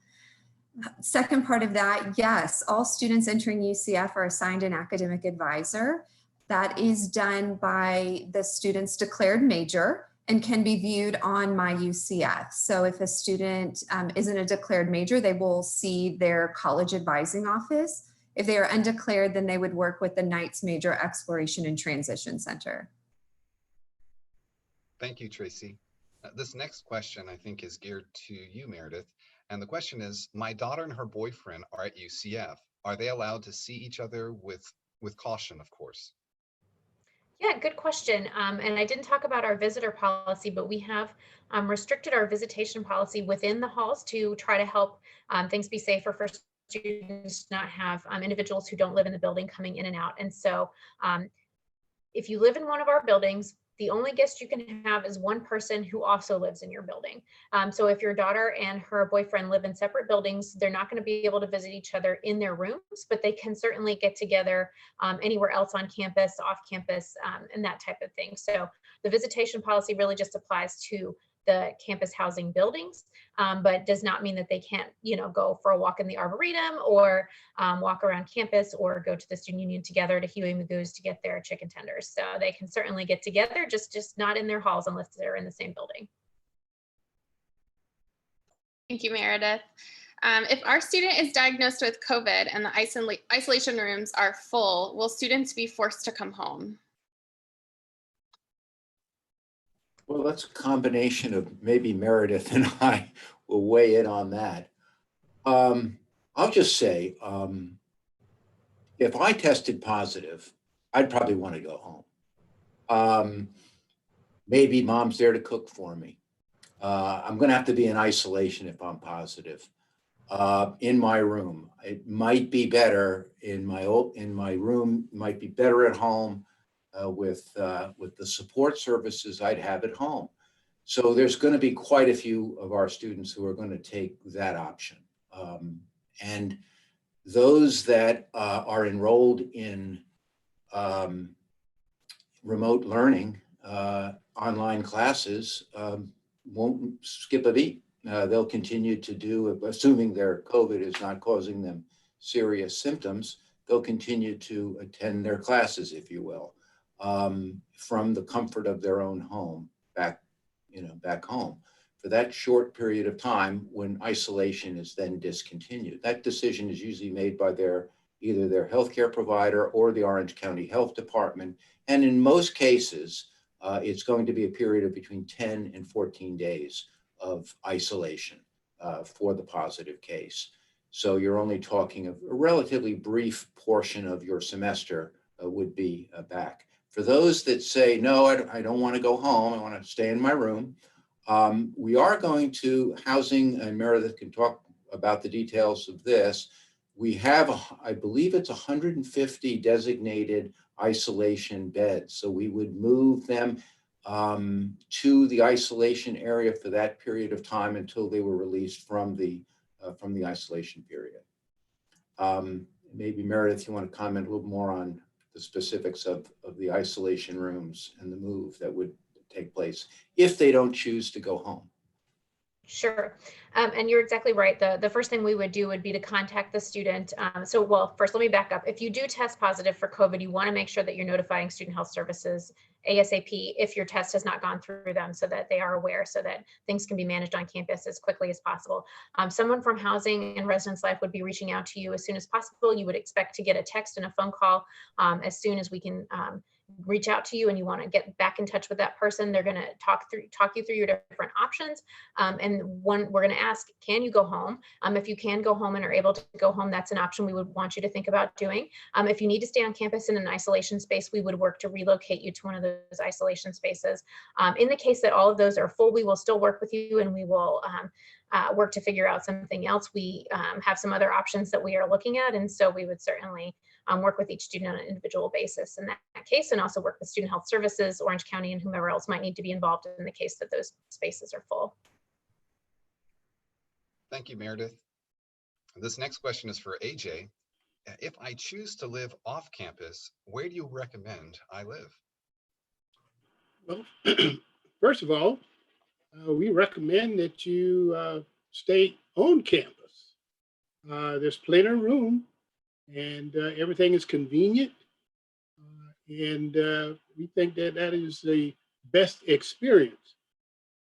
Second part of that, yes, all students entering UCF are assigned an academic advisor. That is done by the student's declared major and can be viewed on My UCF. So if a student isn't a declared major, they will see their college advising office. If they are undeclared, then they would work with the Knights Major Exploration and Transition Center. Thank you, Tracy. This next question I think is geared to you, Meredith. And the question is, my daughter and her boyfriend are at UCF. Are they allowed to see each other with caution, of course? Yeah, good question. And I didn't talk about our visitor policy, but we have restricted our visitation policy within the halls to try to help things be safer for students, not have individuals who don't live in the building coming in and out. And so if you live in one of our buildings, the only guest you can have is one person who also lives in your building. So if your daughter and her boyfriend live in separate buildings, they're not going to be able to visit each other in their rooms, but they can certainly get together anywhere else on campus, off campus, and that type of thing. So the visitation policy really just applies to the campus housing buildings, but does not mean that they can't, go for a walk in the Arboretum or walk around campus or go to the student union together to Huey Magoo's to get their chicken tenders. So they can certainly get together, just not in their halls unless they're in the same building. Thank you, Meredith. If our student is diagnosed with COVID and the isolation rooms are full, will students be forced to come home? Well, that's a combination of maybe Meredith and I will weigh in on that. I'll just say, if I tested positive, I'd probably want to go home. Maybe mom's there to cook for me. I'm going to have to be in isolation if I'm positive. In my room, it might be better in my room, might be better at home. With the support services I'd have at home. So there's going to be quite a few of our students who are going to take that option. And those that are enrolled in remote learning, online classes, won't skip a beat. They'll continue to do, assuming their COVID is not causing them serious symptoms, they'll continue to attend their classes, if you will. From the comfort of their own home back home for that short period of time when isolation is then discontinued. That decision is usually made by either their healthcare provider or the Orange County Health Department. And in most cases, it's going to be a period of between 10 and 14 days of isolation for the positive case. So you're only talking of a relatively brief portion of your semester would be back. For those that say, no, I don't want to go home, I want to stay in my room, we are going to housing, and Meredith can talk about the details of this. We have, I believe it's 150 designated isolation beds. So we would move them to the isolation area for that period of time until they were released from the isolation period. Maybe Meredith, you want to comment a little more on the specifics of the isolation rooms and the move that would take place if they don't choose to go home. Sure. And you're exactly right. The first thing we would do would be to contact the student. Well, first, let me back up. If you do test positive for COVID, you want to make sure that you're notifying Student Health Services ASAP if your test has not gone through them, so that they are aware, so that things can be managed on campus as quickly as possible. Someone from Housing and Residence Life would be reaching out to you as soon as possible. You would expect to get a text and a phone call as soon as we can reach out to you and you want to get back in touch with that person. They're going to talk you through your different options. And one, we're going to ask, can you go home? If you can go home and are able to go home, that's an option we would want you to think about doing. If you need to stay on campus in an isolation space, we would work to relocate you to one of those isolation spaces. In the case that all of those are full, we will still work with you and we will work to figure out something else. We have some other options that we are looking at. And so we would certainly work with each student on an individual basis in that case, and also work with Student Health Services, Orange County, and whomever else might need to be involved in the case that those spaces are full. Thank you, Meredith. This next question is for AJ. If I choose to live off campus, where do you recommend I live? Well, first of all, we recommend that you stay on campus. There's plenty of room and everything is convenient. And we think that that is the best experience.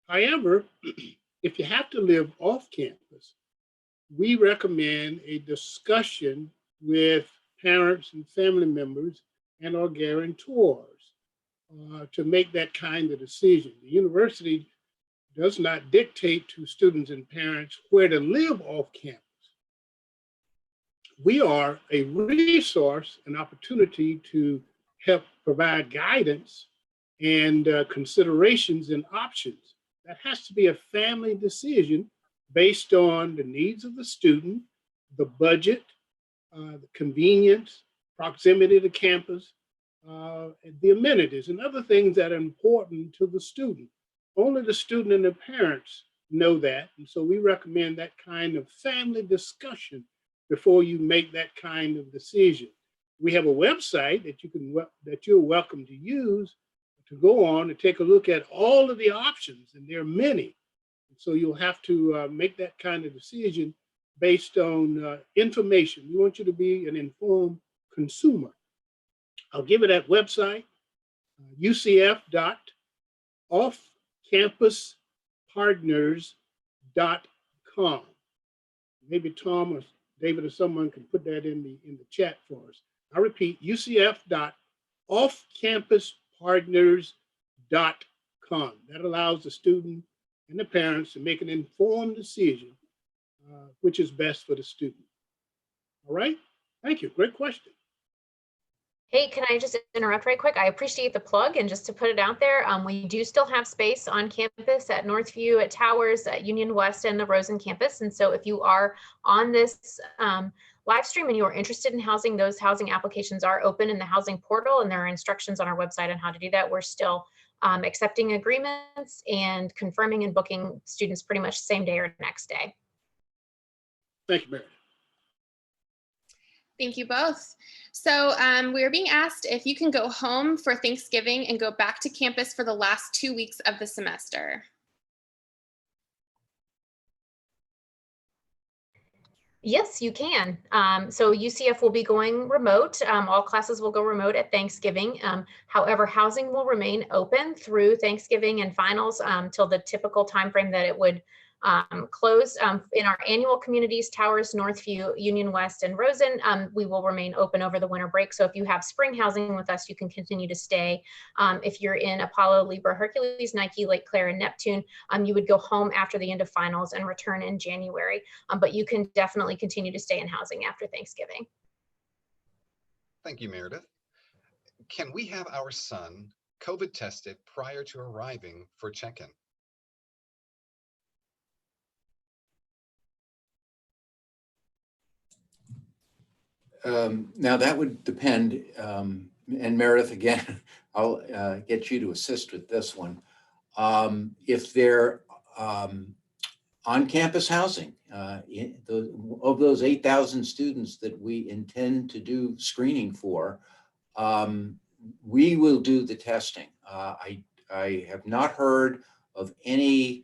However, if you have to live off campus, we recommend a discussion with parents and family members and our guarantors to make that kind of decision. The university does not dictate to students and parents where to live off campus. We are a resource, an opportunity to help provide guidance and considerations and options. That has to be a family decision based on the needs of the student, the budget, the convenience, proximity to campus, the amenities, and other things that are important to the student. Only the student and the parents know that. And so we recommend that kind of family discussion before you make that kind of decision. We have a website that you're welcome to use to go on and take a look at all of the options, and there are many. So you'll have to make that kind of decision based on information. We want you to be an informed consumer. I'll give you that website, ucf.offcampuspartners.com. Maybe Tom or David or someone can put that in the chat for us. I repeat, ucf.offcampuspartners.com. That allows the student and the parents to make an informed decision, which is best for the student. All right, thank you, great question. Hey, can I just interrupt right quick? I appreciate the plug, and just to put it out there, we do still have space on campus at Northview, at Towers, at Union West, and the Rosen campus. And so if you are on this live stream and you are interested in housing, those housing applications are open in the housing portal, and there are instructions on our website on how to do that. We're still accepting agreements and confirming and booking students pretty much same day or next day. Thank you, Mary. Thank you both. So we're being asked if you can go home for Thanksgiving and go back to campus for the last 2 weeks of the semester. Yes, you can. So UCF will be going remote. All classes will go remote at Thanksgiving. However, housing will remain open through Thanksgiving and finals till the typical timeframe that it would close. In our annual communities, Towers, Northview, Union West, and Rosen, we will remain open over the winter break. So if you have spring housing with us, you can continue to stay. If you're in Apollo, Libra, Hercules, Nike, Lake Claire, and Neptune, you would go home after the end of finals and return in January. But you can definitely continue to stay in housing after Thanksgiving. Thank you, Meredith. Can we have our son COVID tested prior to arriving for check-in? Now that would depend, and Meredith, again, I'll get you to assist with this one. If they're on-campus housing, of those 8,000 students that we intend to do screening for, we will do the testing. I have not heard of any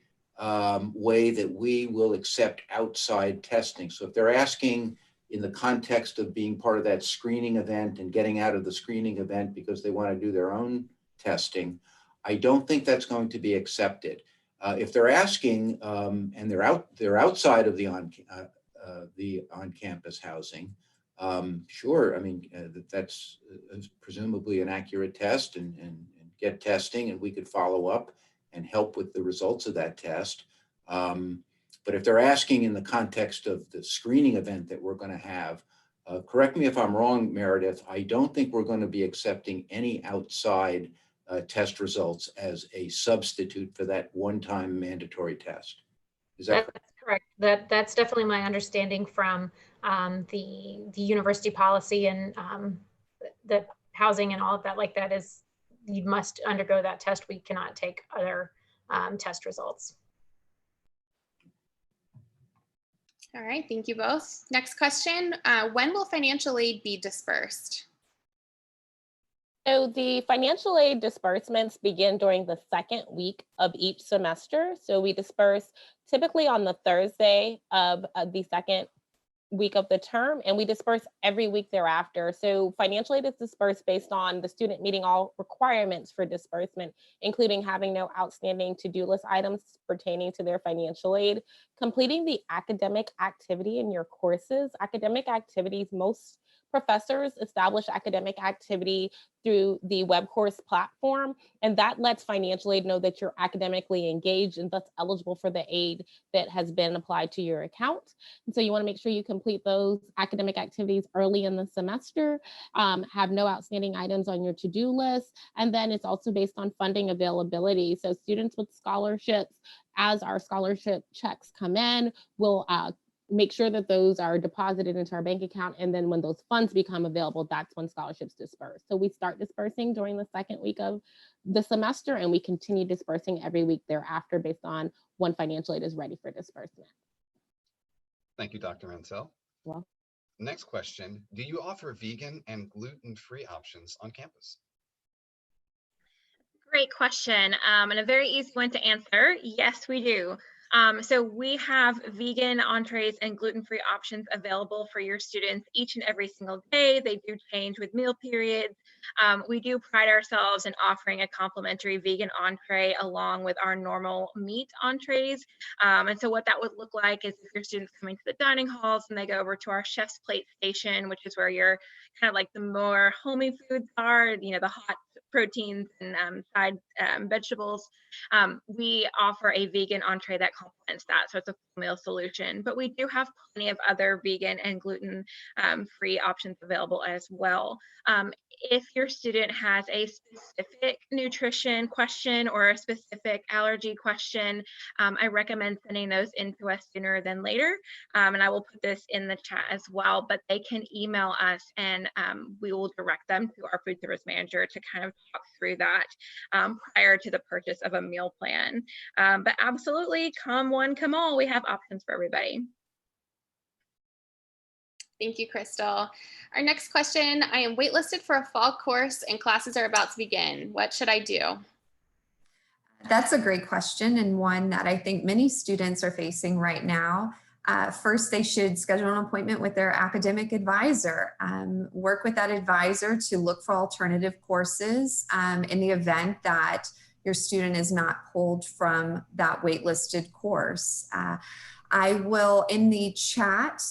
way that we will accept outside testing. So if they're asking in the context of being part of that screening event and getting out of the screening event because they want to do their own testing, I don't think that's going to be accepted. If they're asking and they're outside of the on-campus housing, sure. I mean, that's presumably an accurate test and get testing, and we could follow up and help with the results of that test. But if they're asking in the context of the screening event that we're going to have, correct me if I'm wrong, Meredith, I don't think we're going to be accepting any outside test results as a substitute for that one-time mandatory test. Is that correct? Correct. That's definitely my understanding from the university policy, and the housing and all of that like that is you must undergo that test. We cannot take other test results. All right, thank you both. Next question, when will financial aid be dispersed? So the financial aid disbursements begin during the second week of each semester. So we disperse typically on the Thursday of the second week of the term, and we disperse every week thereafter. So financial aid is dispersed based on the student meeting all requirements for disbursement, including having no outstanding to-do list items pertaining to their financial aid, completing the academic activity in your courses. Academic activities, most professors establish academic activity through the web course platform, and that lets financial aid know that you're academically engaged and thus eligible for the aid that has been applied to your account. And so you want to make sure you complete those academic activities early in the semester, have no outstanding items on your to-do list, and then it's also based on funding availability. So students with scholarships, as our scholarship checks come in, will make sure that those are deposited into our bank account. And then when those funds become available, that's when scholarships disperse. So we start dispersing during the second week of the semester, and we continue dispersing every week thereafter based on when financial aid is ready for disbursement. Thank you, Dr. Mansell. Well, next question, do you offer vegan and gluten-free options on campus? Great question, and a very easy one to answer. Yes, we do. So we have vegan entrees and gluten-free options available for your students each and every single day. They do change with meal periods. We do pride ourselves in offering a complimentary vegan entree along with our normal meat entrees. And so what that would look like is if your students come into the dining halls and they go over to our chef's plate station, which is where your kind of like the more homey foods are, you know, the hot proteins and side vegetables. We offer a vegan entree that complements that, so it's a full meal solution. But we do have plenty of other vegan and gluten free options available as well. If your student has a specific nutrition question or a specific allergy question, I recommend sending those in to us sooner than later. And I will put this in the chat as well, but they can email us and we will direct them to our food service manager to kind of talk through that prior to the purchase of a meal plan. But absolutely, come one, come all, we have options for everybody. Thank you, Crystal. Our next question, I am waitlisted for a fall course and classes are about to begin. What should I do? That's a great question, and one that I think many students are facing right now. First, they should schedule an appointment with their academic advisor. Work with that advisor to look for alternative courses in the event that your student is not pulled from that waitlisted course. I will, in the chat,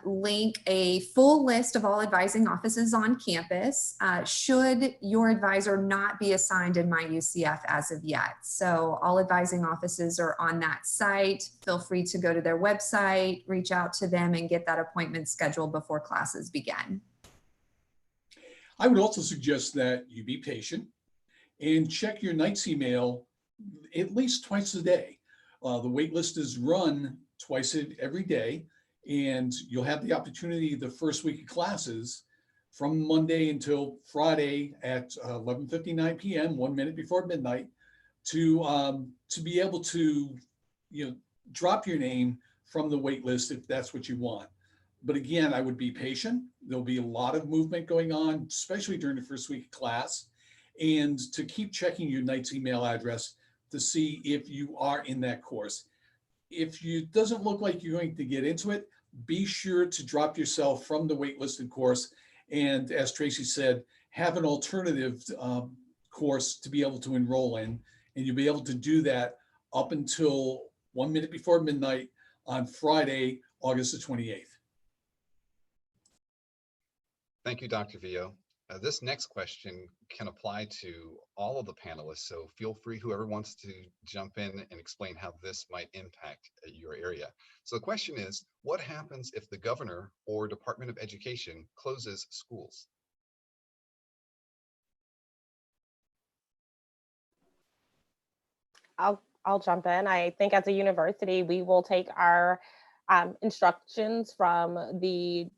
link a full list of all advising offices on campus, should your advisor not be assigned in my UCF as of yet. So all advising offices are on that site. Feel free to go to their website, reach out to them, and get that appointment scheduled before classes begin. I would also suggest that you be patient and check your NIGHTS email at least twice a day. The wait list is run twice every day, and you'll have the opportunity the first week of classes from Monday until Friday at 11:59 p.m., 1 minute before midnight, to be able to, you know, drop your name from the wait list if that's what you want. But again, I would be patient. There'll be a lot of movement going on, especially during the first week of class, and to keep checking your NIGHTS email address to see if you are in that course. If it doesn't look like you're going to get into it, be sure to drop yourself from the waitlisted course. And as Tracy said, have an alternative course to be able to enroll in. And you'll be able to do that up until 1 minute before midnight on Friday, August the 28th. Thank you, Dr. Vio. This next question can apply to all of the panelists, so feel free, whoever wants to jump in and explain how this might impact your area. So the question is, what happens if the governor or Department of Education closes schools? I'll jump in. I think as a university, we will take our instructions from the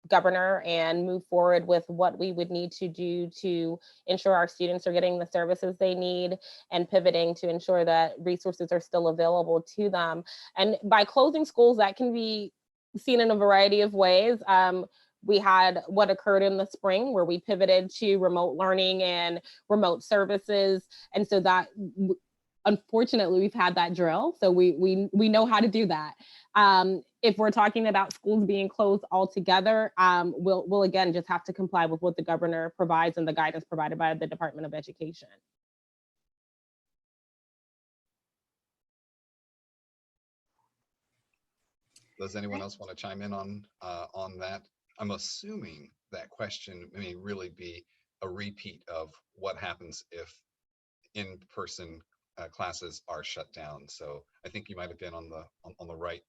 governor and move forward with what we would need to do to ensure our students are getting the services they need and pivoting to ensure that resources are still available to them. And by closing schools, that can be seen in a variety of ways. We had what occurred in the spring where we pivoted to remote learning and remote services. And so that, unfortunately, we've had that drill. So we know how to do that. If we're talking about schools being closed altogether, we'll again just have to comply with what the governor provides and the guidance provided by the Department of Education. Does anyone else want to chime in on that? I'm assuming that question may really be a repeat of what happens if in-person classes are shut down. So I think you might have been on the right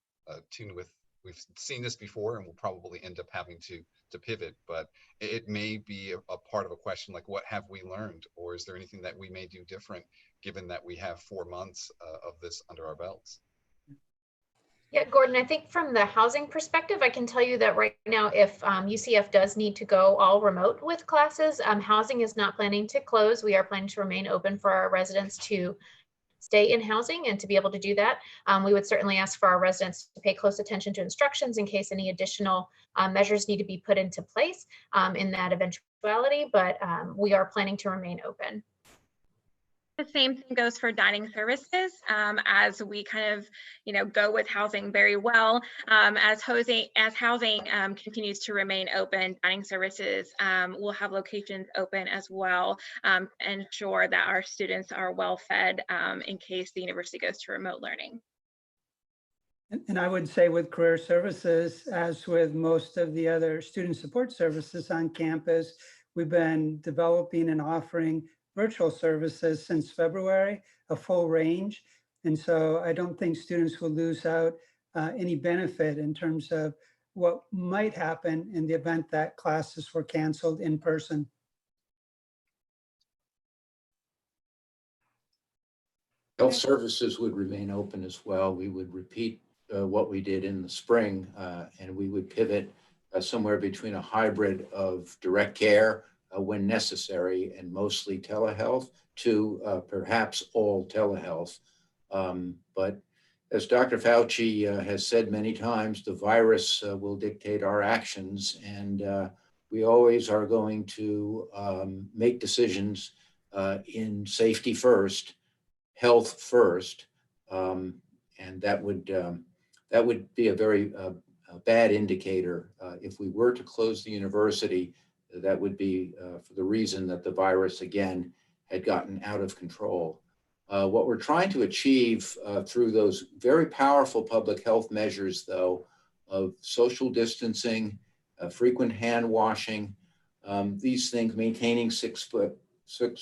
tune with. We've seen this before, and we'll probably end up having to pivot. But it may be a part of a question like, what have we learned, or is there anything that we may do different, given that we have 4 months of this under our belts? Yeah, Gordon, I think from the housing perspective, I can tell you that right now, if UCF does need to go all remote with classes, housing is not planning to close. We are planning to remain open for our residents to stay in housing, and to be able to do that, we would certainly ask for our residents to pay close attention to instructions in case any additional measures need to be put into place in that eventuality, but we are planning to remain open. The same thing goes for dining services, as we kind of, go with housing very well. As housing continues to remain open, dining services will have locations open as well, ensure that our students are well fed in case the university goes to remote learning. And I would say with Career Services, as with most of the other student support services on campus, we've been developing and offering virtual services since February, a full range. And so I don't think students will lose out any benefit in terms of what might happen in the event that classes were canceled in person. Health services would remain open as well. We would repeat what we did in the spring, and we would pivot somewhere between a hybrid of direct care when necessary and mostly telehealth to perhaps all telehealth. But as Dr. Fauci has said many times, the virus will dictate our actions, and we always are going to make decisions in safety first, health first, and that would be a very bad indicator. If we were to close the university, that would be for the reason that the virus, again, had gotten out of control. What we're trying to achieve through those very powerful public health measures, though, of social distancing, frequent hand washing, these things, maintaining 6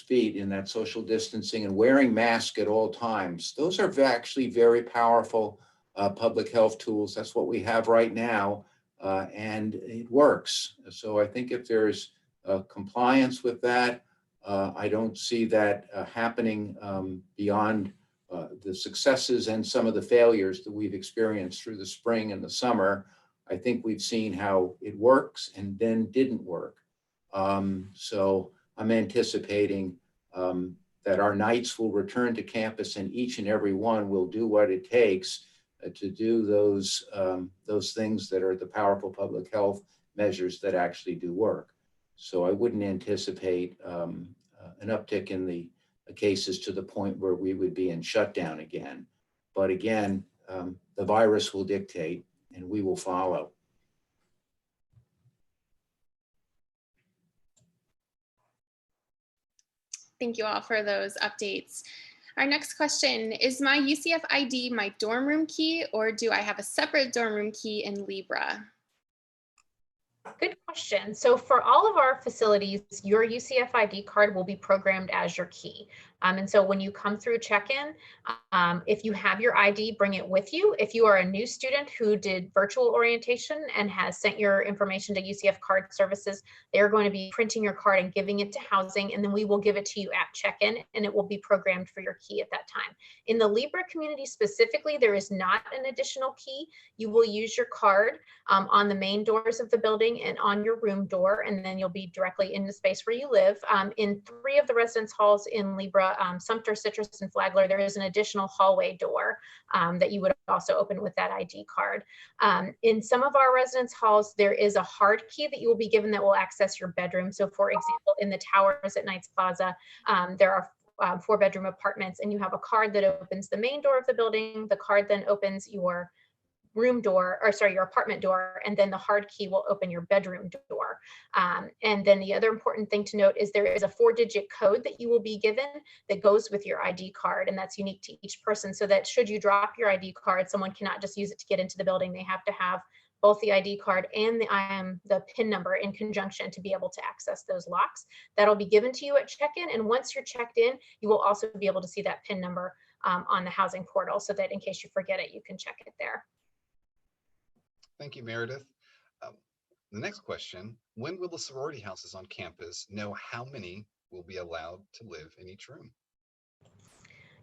feet in that social distancing and wearing masks at all times, those are actually very powerful public health tools. That's what we have right now. And it works. So I think if there's compliance with that, I don't see that happening beyond the successes and some of the failures that we've experienced through the spring and the summer. I think we've seen how it works and then didn't work. So I'm anticipating that our Knights will return to campus, and each and every one will do what it takes to do those things that are the powerful public health measures that actually do work. So I wouldn't anticipate an uptick in the cases to the point where we would be in shutdown again. But again, the virus will dictate and we will follow. Thank you all for those updates. Our next question, is my UCF ID my dorm room key, or do I have a separate dorm room key in Libra? Good question. So for all of our facilities, your UCF ID card will be programmed as your key. And so when you come through check-in, if you have your ID, bring it with you. If you are a new student who did virtual orientation and has sent your information to UCF Card Services, they're going to be printing your card and giving it to housing, and then we will give it to you at check-in, and it will be programmed for your key at that time. In the Libra community specifically, there is not an additional key. You will use your card on the main doors of the building and on your room door, and then you'll be directly in the space where you live. In 3 of the residence halls in Libra, Cedra, Sumter, Citrus, and Flagler, there is an additional hallway door that you would also open with that ID card. In some of our residence halls, there is a hard key that you will be given that will access your bedroom. So for example, in the towers at Knights Plaza, there are 4-bedroom apartments, and you have a card that opens the main door of the building. The card then opens your room door, or sorry, your apartment door, and then the hard key will open your bedroom door. And then the other important thing to note is there is a 4-digit code that you will be given that goes with your ID card, and that's unique to each person, so that should you drop your ID card, someone cannot just use it to get into the building. They have to have both the ID card and the PIN number in conjunction to be able to access those locks. That'll be given to you at check-in, and once you're checked in, you will also be able to see that PIN number on the housing portal, so that in case you forget it, you can check it there. Thank you, Meredith. The next question, when will the sorority houses on campus know how many will be allowed to live in each room?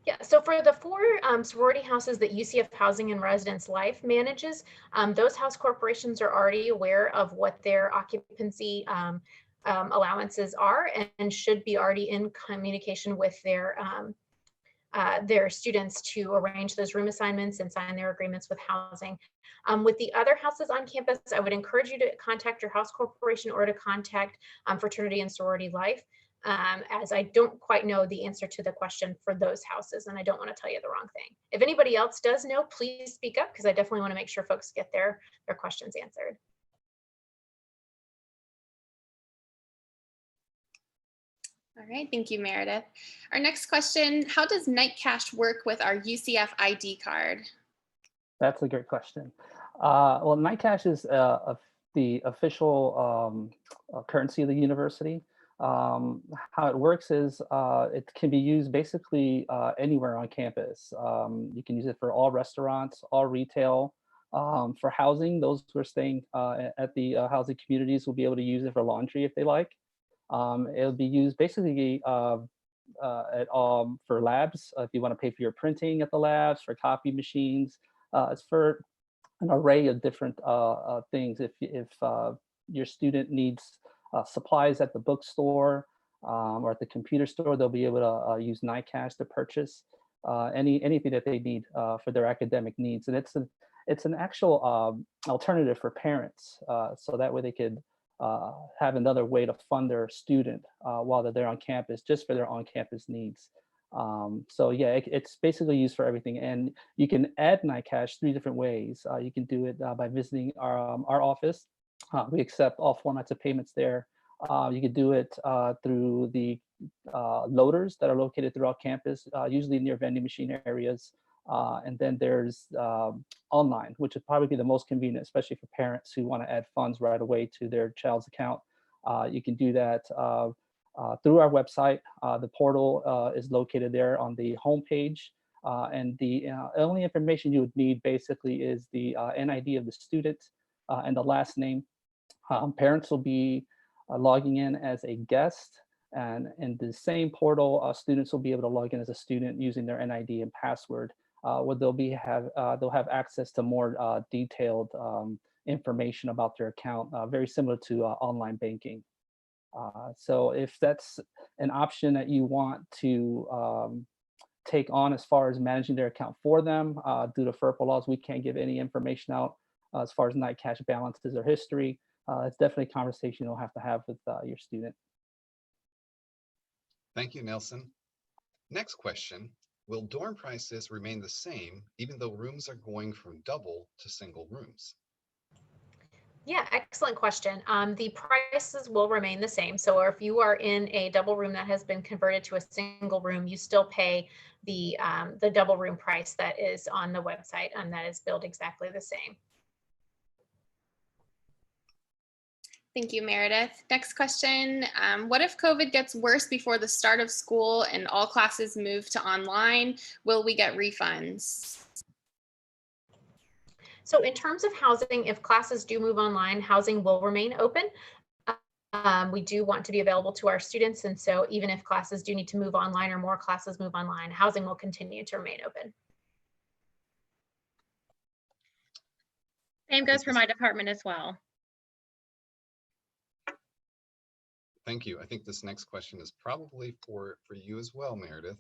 Yeah, so for the 4 sorority houses that UCF Housing and Residence Life manages, those house corporations are already aware of what their occupancy allowances are, and should be already in communication with their students to arrange those room assignments and sign their agreements with housing. With the other houses on campus, I would encourage you to contact your house corporation or to contact Fraternity and Sorority Life, as I don't quite know the answer to the question for those houses, and I don't want to tell you the wrong thing. If anybody else does know, please speak up, because I definitely want to make sure folks get their questions answered. All right, thank you, Meredith. Our next question, how does Night Cash work with our UCF ID card? That's a great question. Well, Night Cash is the official currency of the university. How it works is it can be used basically anywhere on campus. You can use it for all restaurants, all retail. For housing, those who are staying at the housing communities will be able to use it for laundry if they like. It'll be used basically for labs, if you want to pay for your printing at the labs, for copy machines. It's for an array of different things. If your student needs supplies at the bookstore or at the computer store, they'll be able to use Night Cash to purchase anything that they need for their academic needs. And it's an actual alternative for parents, so that way they could have another way to fund their student while they're there on campus, just for their on-campus needs. So yeah, it's basically used for everything, and you can add Night Cash 3 different ways. You can do it by visiting our office. We accept all formats of payments there. You could do it through the loaders that are located throughout campus, usually near vending machine areas. And then there's online, which would probably be the most convenient, especially for parents who want to add funds right away to their child's account. You can do that through our website. The portal is located there on the homepage. And the only information you would need basically is the NID of the student and the last name. Parents will be logging in as a guest, and in the same portal, students will be able to log in as a student using their NID and password. Where they'll have access to more detailed information about their account, very similar to online banking. So if that's an option that you want to take on as far as managing their account for them, due to FERPA laws, we can't give any information out as far as Night Cash balances or history. It's definitely a conversation you'll have to have with your student. Thank you, Nelson. Next question. Will dorm prices remain the same even though rooms are going from double to single rooms? Yeah, excellent question. The prices will remain the same. So if you are in a double room that has been converted to a single room, you still pay the double room price that is on the website, and that is billed exactly the same. Thank you, Meredith. Next question. What if COVID gets worse before the start of school and all classes move to online? Will we get refunds? So in terms of housing, if classes do move online, housing will remain open. We do want to be available to our students. And so even if classes do need to move online or more classes move online, housing will continue to remain open. Same goes for my department as well. Thank you. I think this next question is probably for you as well, Meredith.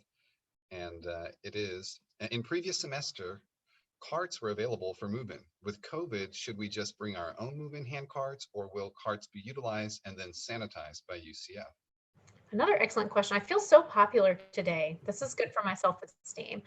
And it is, in previous semester, carts were available for move-in. With COVID, should we just bring our own move-in hand carts, or will carts be utilized and then sanitized by UCF? Another excellent question. I feel so popular today. This is good for my self-esteem.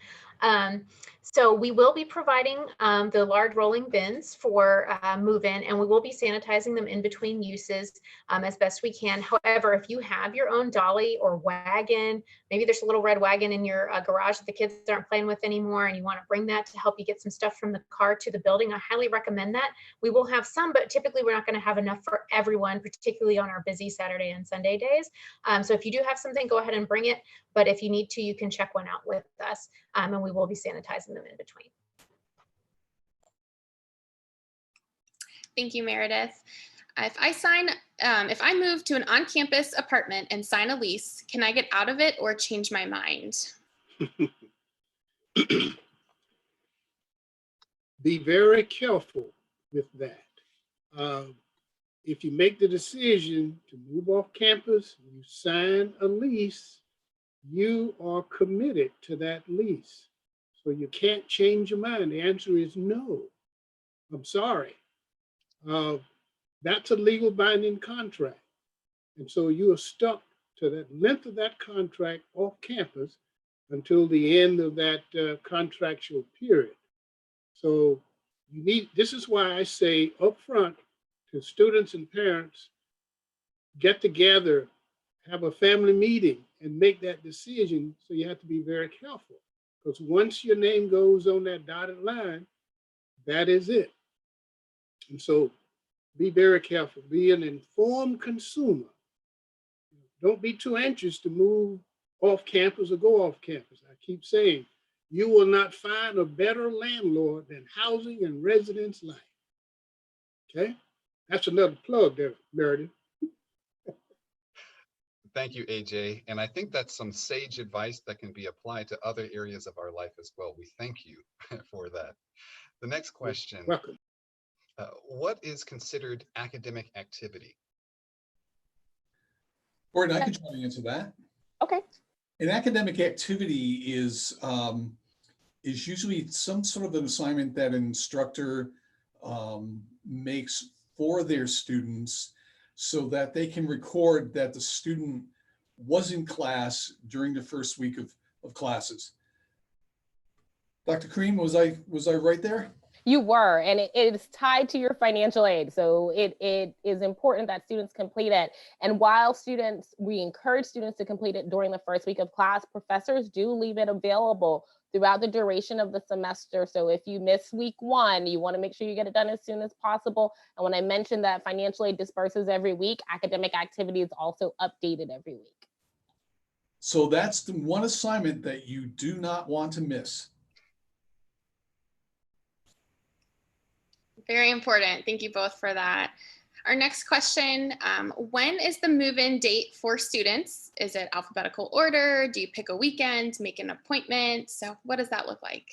So we will be providing the large rolling bins for move-in, and we will be sanitizing them in between uses as best we can. However, if you have your own dolly or wagon, maybe there's a little red wagon in your garage that the kids aren't playing with anymore, and you want to bring that to help you get some stuff from the car to the building, I highly recommend that. We will have some, but typically we're not going to have enough for everyone, particularly on our busy Saturday and Sunday days. So if you do have something, go ahead and bring it. But if you need to, you can check one out with us, and we will be sanitizing them in between. Thank you, Meredith. If I move to an on-campus apartment and sign a lease, can I get out of it or change my mind? Be very careful with that. If you make the decision to move off campus, you sign a lease, you are committed to that lease. So you can't change your mind. The answer is no. I'm sorry. That's a legal binding contract. And so you are stuck to that length of that contract off campus until the end of that contractual period. So this is why I say up front to students and parents, get together, have a family meeting and make that decision. So you have to be very careful, because once your name goes on that dotted line, that is it. And so be very careful, be an informed consumer. Don't be too anxious to move off campus or go off campus. I keep saying, you will not find a better landlord than Housing and Residence Life. Okay? That's another plug there, Meredith. Thank you, AJ. And I think that's some sage advice that can be applied to other areas of our life as well. We thank you for that. The next question. Welcome. What is considered academic activity? Gordon, I can try to answer that. Okay. An academic activity is usually some sort of an assignment that an instructor makes for their students so that they can record that the student was in class during the first week of classes. Dr. Kareem, was I right there? You were, and it is tied to your financial aid. So it is important that students complete it. And while we encourage students to complete it during the first week of class, professors do leave it available throughout the duration of the semester. So if you miss week 1, you want to make sure you get it done as soon as possible. And when I mentioned that financial aid disperses every week, academic activity is also updated every week. So that's the one assignment that you do not want to miss. Very important. Thank you both for that. Our next question, when is the move-in date for students? Is it alphabetical order? Do you pick a weekend, make an appointment? So what does that look like?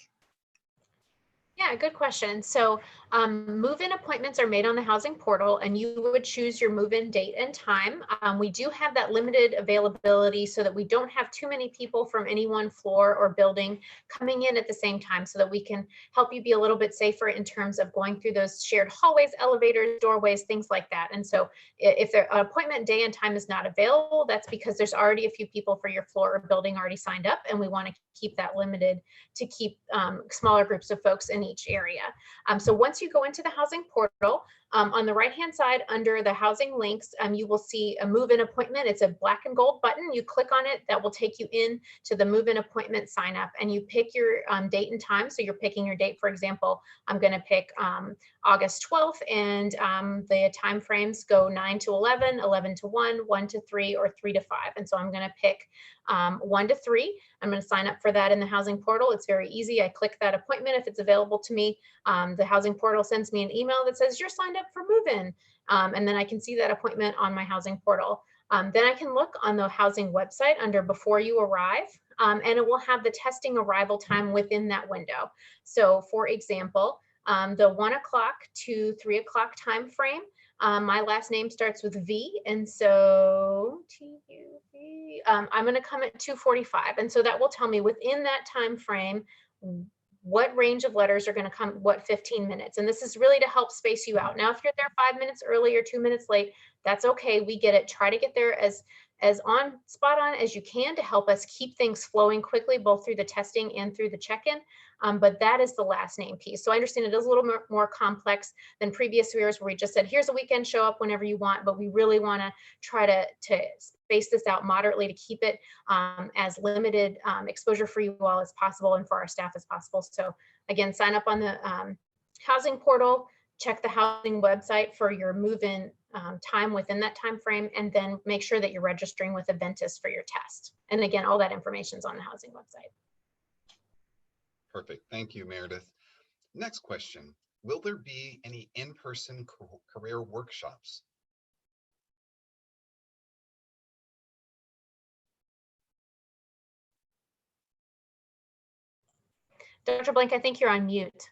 Yeah, good question. So move-in appointments are made on the housing portal, and you would choose your move-in date and time. We do have that limited availability so that we don't have too many people from any one floor or building coming in at the same time, so that we can help you be a little bit safer in terms of going through those shared hallways, elevators, doorways, things like that. And so if an appointment day and time is not available, that's because there's already a few people for your floor or building already signed up, and we want to keep that limited to keep smaller groups of folks in each area. So once you go into the housing portal, on the right-hand side under the housing links, you will see a move-in appointment. It's a black and gold button. You click on it, that will take you in to the move-in appointment sign up, and you pick your date and time. So you're picking your date. For example, I'm going to pick August 12th, and the time frames go 9 to 11, 11 to 1, 1 to 3, or 3 to 5. And so I'm going to pick 1 to 3. I'm going to sign up for that in the housing portal. It's very easy. I click that appointment if it's available to me. The housing portal sends me an email that says you're signed up for move-in. And then I can see that appointment on my housing portal. Then I can look on the housing website under before you arrive, and it will have the testing arrival time within that window. So for example, the 1 o'clock to 3 o'clock time frame, My last name starts with V, and so T-U-V, I'm going to come at 2:45, and so that will tell me within that time frame what range of letters are going to come, what 15 minutes. And this is really to help space you out. Now, if you're there 5 minutes early or 2 minutes late, that's okay. We get it. Try to get there as spot on as you can to help us keep things flowing quickly, both through the testing and through the check-in. But that is the last name piece. So I understand it is a little more complex than previous years where we just said, here's a weekend, show up whenever you want, but we really want to try to space this out moderately to keep it as limited exposure for you all as possible and for our staff as possible. So again, sign up on the housing portal, check the housing website for your move-in time within that time frame, and then make sure that you're registering with Adventis for your test. And again, all that information is on the housing website. Perfect. Thank you, Meredith. Next question. Will there be any in-person career workshops? Dr. Blank, I think you're on mute.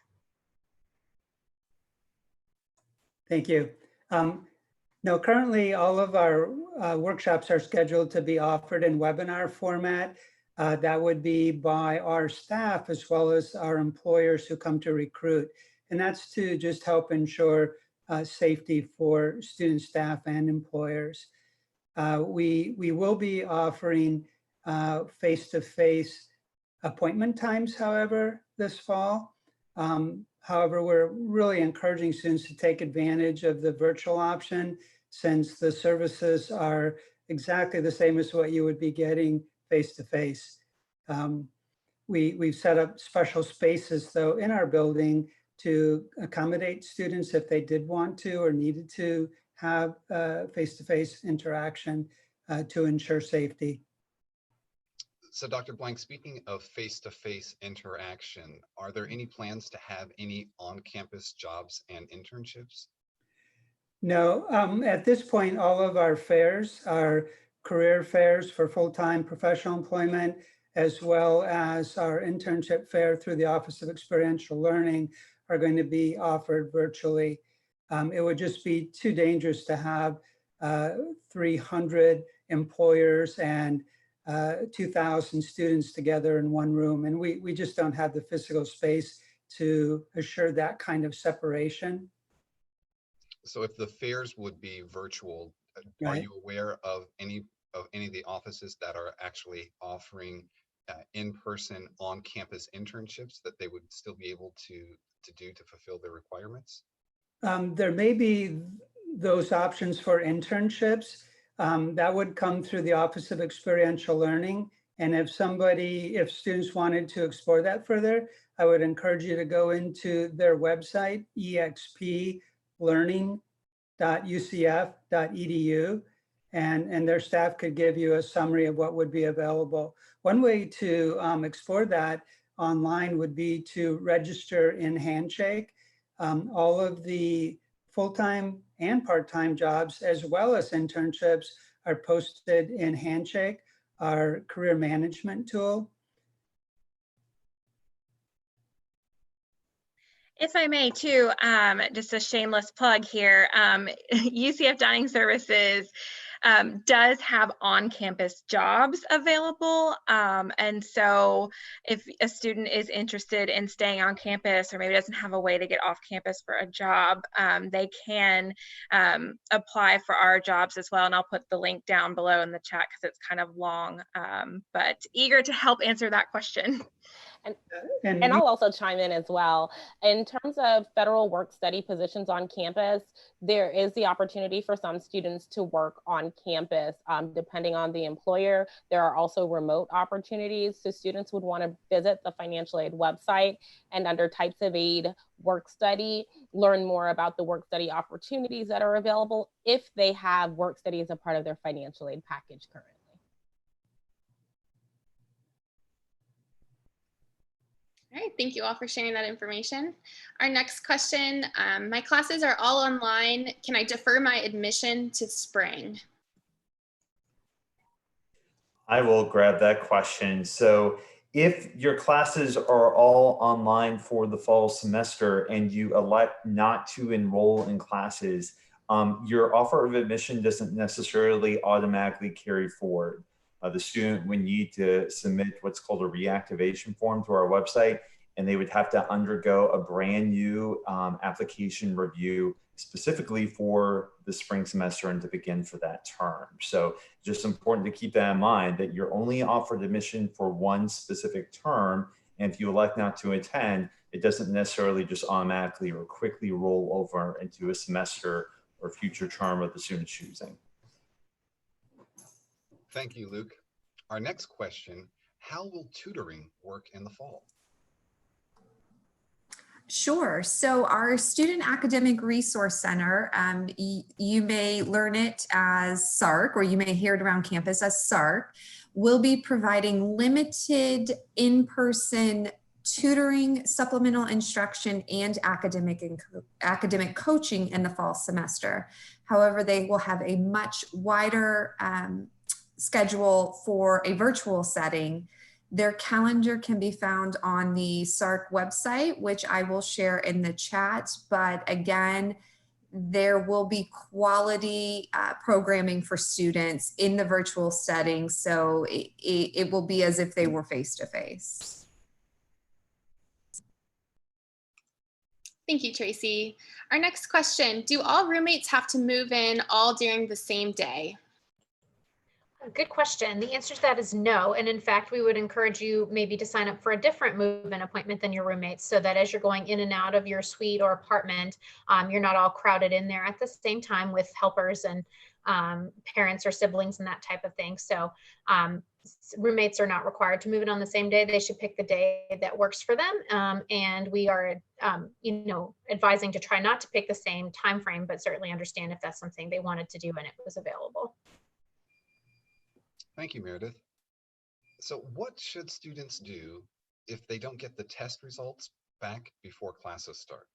Thank you. No, currently all of our workshops are scheduled to be offered in webinar format. That would be by our staff as well as our employers who come to recruit. And that's to just help ensure safety for student, staff, and employers. We will be offering face-to-face appointment times, however, this fall. However, we're really encouraging students to take advantage of the virtual option since the services are exactly the same as what you would be getting face-to-face. We've set up special spaces though in our building to accommodate students if they did want to or needed to have face-to-face interaction to ensure safety. So Dr. Blank, speaking of face-to-face interaction, are there any plans to have any on-campus jobs and internships? No, at this point, all of our fairs are career fairs for full-time professional employment, as well as our internship fair through the Office of Experiential Learning are going to be offered virtually. It would just be too dangerous to have 300 employers and 2,000 students together in one room. And we just don't have the physical space to assure that kind of separation. So if the fairs would be virtual, Right. are you aware of any of the offices that are actually offering in-person on-campus internships that they would still be able to do to fulfill their requirements? There may be those options for internships. That would come through the Office of Experiential Learning. And if students wanted to explore that further, I would encourage you to go into their website, explearning.ucf.edu, and their staff could give you a summary of what would be available. One way to explore that online would be to register in Handshake. All of the full-time and part-time jobs, as well as internships, are posted in Handshake, our career management tool. If I may too, just a shameless plug here, UCF Dining Services does have on-campus jobs available. And so if a student is interested in staying on campus or maybe doesn't have a way to get off campus for a job, they can apply for our jobs as well. And I'll put the link down below in the chat because it's kind of long, but eager to help answer that question. And I'll also chime in as well. In terms of federal work study positions on campus, there is the opportunity for some students to work on campus, depending on the employer. There are also remote opportunities. So students would want to visit the financial aid website and under types of aid, work study, learn more about the work study opportunities that are available if they have work study as a part of their financial aid package currently. All right, thank you all for sharing that information. Our next question, my classes are all online. Can I defer my admission to spring? I will grab that question. So if your classes are all online for the fall semester and you elect not to enroll in classes, your offer of admission doesn't necessarily automatically carry forward. The student would need to submit what's called a reactivation form to our website, and they would have to undergo a brand new application review specifically for the spring semester and to begin for that term. So just important to keep that in mind, that you're only offered admission for one specific term. And if you elect not to attend, it doesn't necessarily just automatically or quickly roll over into a semester or future term of the student's choosing. Thank you, Luke. Our next question, how will tutoring work in the fall? Sure. So our Student Academic Resource Center, you may learn it as SARC, or you may hear it around campus as SARC, will be providing limited in-person tutoring, supplemental instruction, and academic coaching in the fall semester. However, they will have a much wider schedule for a virtual setting. Their calendar can be found on the SARC website, which I will share in the chat. But again, there will be quality programming for students in the virtual setting. So it will be as if they were face-to-face. Thank you, Tracy. Our next question, do all roommates have to move in all during the same day? Good question. The answer to that is no. And in fact, we would encourage you maybe to sign up for a different move-in appointment than your roommates, so that as you're going in and out of your suite or apartment, you're not all crowded in there at the same time with helpers and parents or siblings and that type of thing. So roommates are not required to move in on the same day. They should pick the day that works for them. And we are, advising to try not to pick the same time frame, but certainly understand if that's something they wanted to do and it was available. Thank you, Meredith. So what should students do if they don't get the test results back before classes start?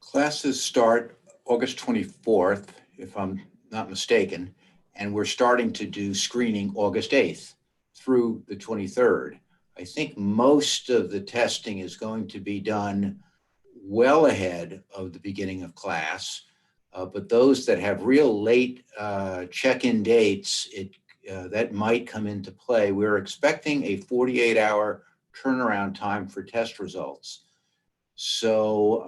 Classes start August 24th, if I'm not mistaken, and we're starting to do screening August 8th through the 23rd. I think most of the testing is going to be done well ahead of the beginning of class. But those that have real late check-in dates, that might come into play. We're expecting a 48-hour turnaround time for test results. So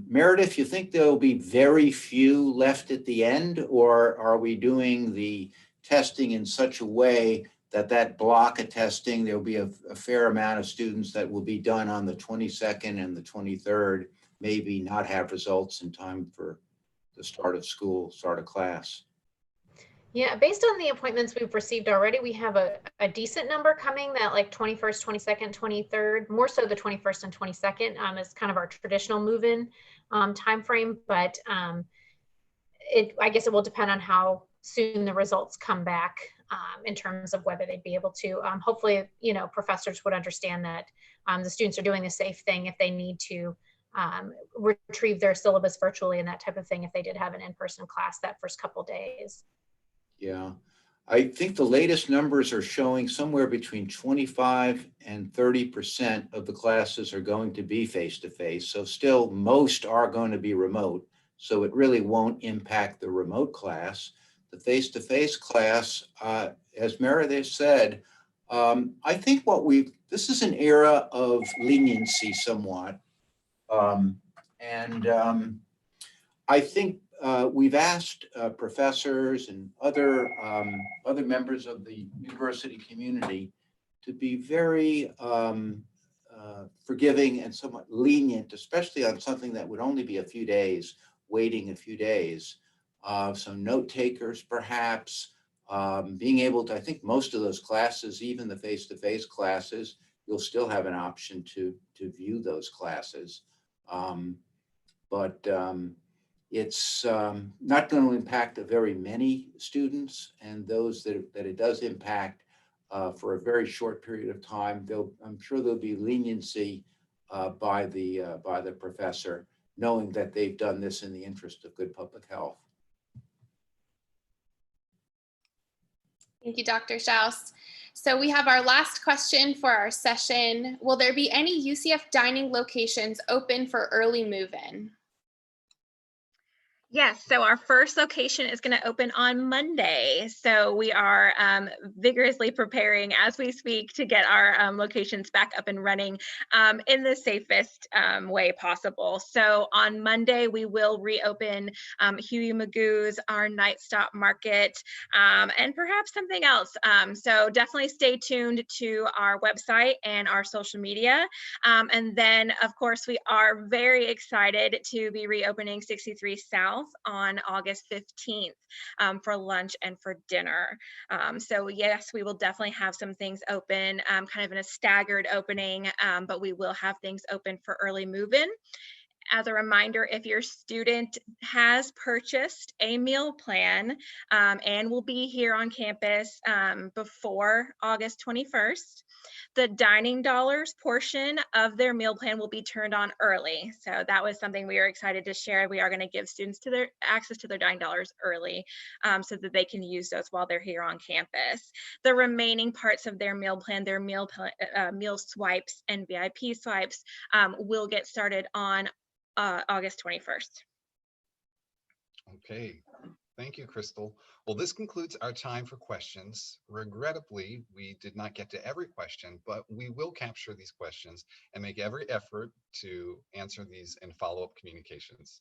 Meredith, you think there'll be very few left at the end, or are we doing the testing in such a way that that block of testing, there'll be a fair amount of students that will be done on the 22nd and the 23rd, maybe not have results in time for the start of school, start of class? Yeah, based on the appointments we've received already, we have a decent number coming, that like 21st, 22nd, 23rd, more so the 21st and 22nd is kind of our traditional move-in time frame. But I guess it will depend on how soon the results come back in terms of whether they'd be able to. Hopefully, professors would understand that the students are doing the safe thing if they need to retrieve their syllabus virtually and that type of thing if they did have an in-person class that first couple days. Yeah, I think the latest numbers are showing somewhere between 25 and 30% of the classes are going to be face-to-face. So still most are going to be remote. So it really won't impact the remote class. The face-to-face class, as Meredith said, I think this is an era of leniency somewhat. I think we've asked professors and other members of the university community to be very forgiving and somewhat lenient, especially on something that would only be a few days, waiting a few days. Some note takers, perhaps, being able to, I think most of those classes, even the face-to-face classes, you'll still have an option to view those classes. It's not going to impact very many students, and those that it does impact for a very short period of time, I'm sure there'll be leniency by the professor, knowing that they've done this in the interest of good public health. Thank you, Dr. Schaus. So we have our last question for our session. Will there be any UCF dining locations open for early move-in? Yes, so our first location is going to open on Monday. So we are vigorously preparing as we speak to get our locations back up and running in the safest way possible. So on Monday, we will reopen Huey Magoo's, our Night Stop Market, and perhaps something else. So definitely stay tuned to our website and our social media. And then, of course, we are very excited to be reopening 63 South on August 15th for lunch and for dinner. So yes, we will definitely have some things open, kind of in a staggered opening, but we will have things open for early move-in. As a reminder, if your student has purchased a meal plan and will be here on campus before August 21st, the dining dollars portion of their meal plan will be turned on early. So that was something we are excited to share. We are going to give students access to their dining dollars early so that they can use those while they're here on campus. The remaining parts of their meal plan, their meal swipes and VIP swipes will get started on August 21st. Okay, thank you, Crystal. Well, this concludes our time for questions. Regrettably, we did not get to every question, but we will capture these questions and make every effort to answer these in follow-up communications.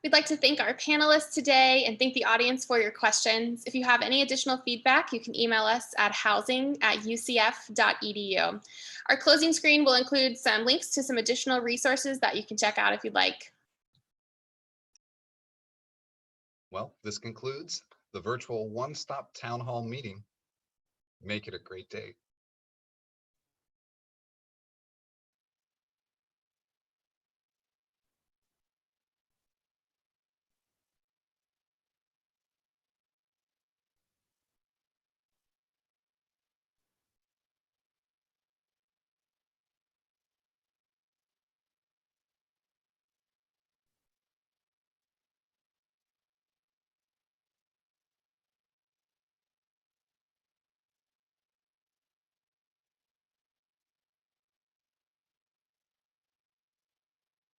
We'd like to thank our panelists today and thank the audience for your questions. If you have any additional feedback, you can email us at housing@ucf.edu. Our closing screen will include some links to some additional resources that you can check out if you'd like. Well, this concludes the virtual one-stop town hall meeting. Make it a great day.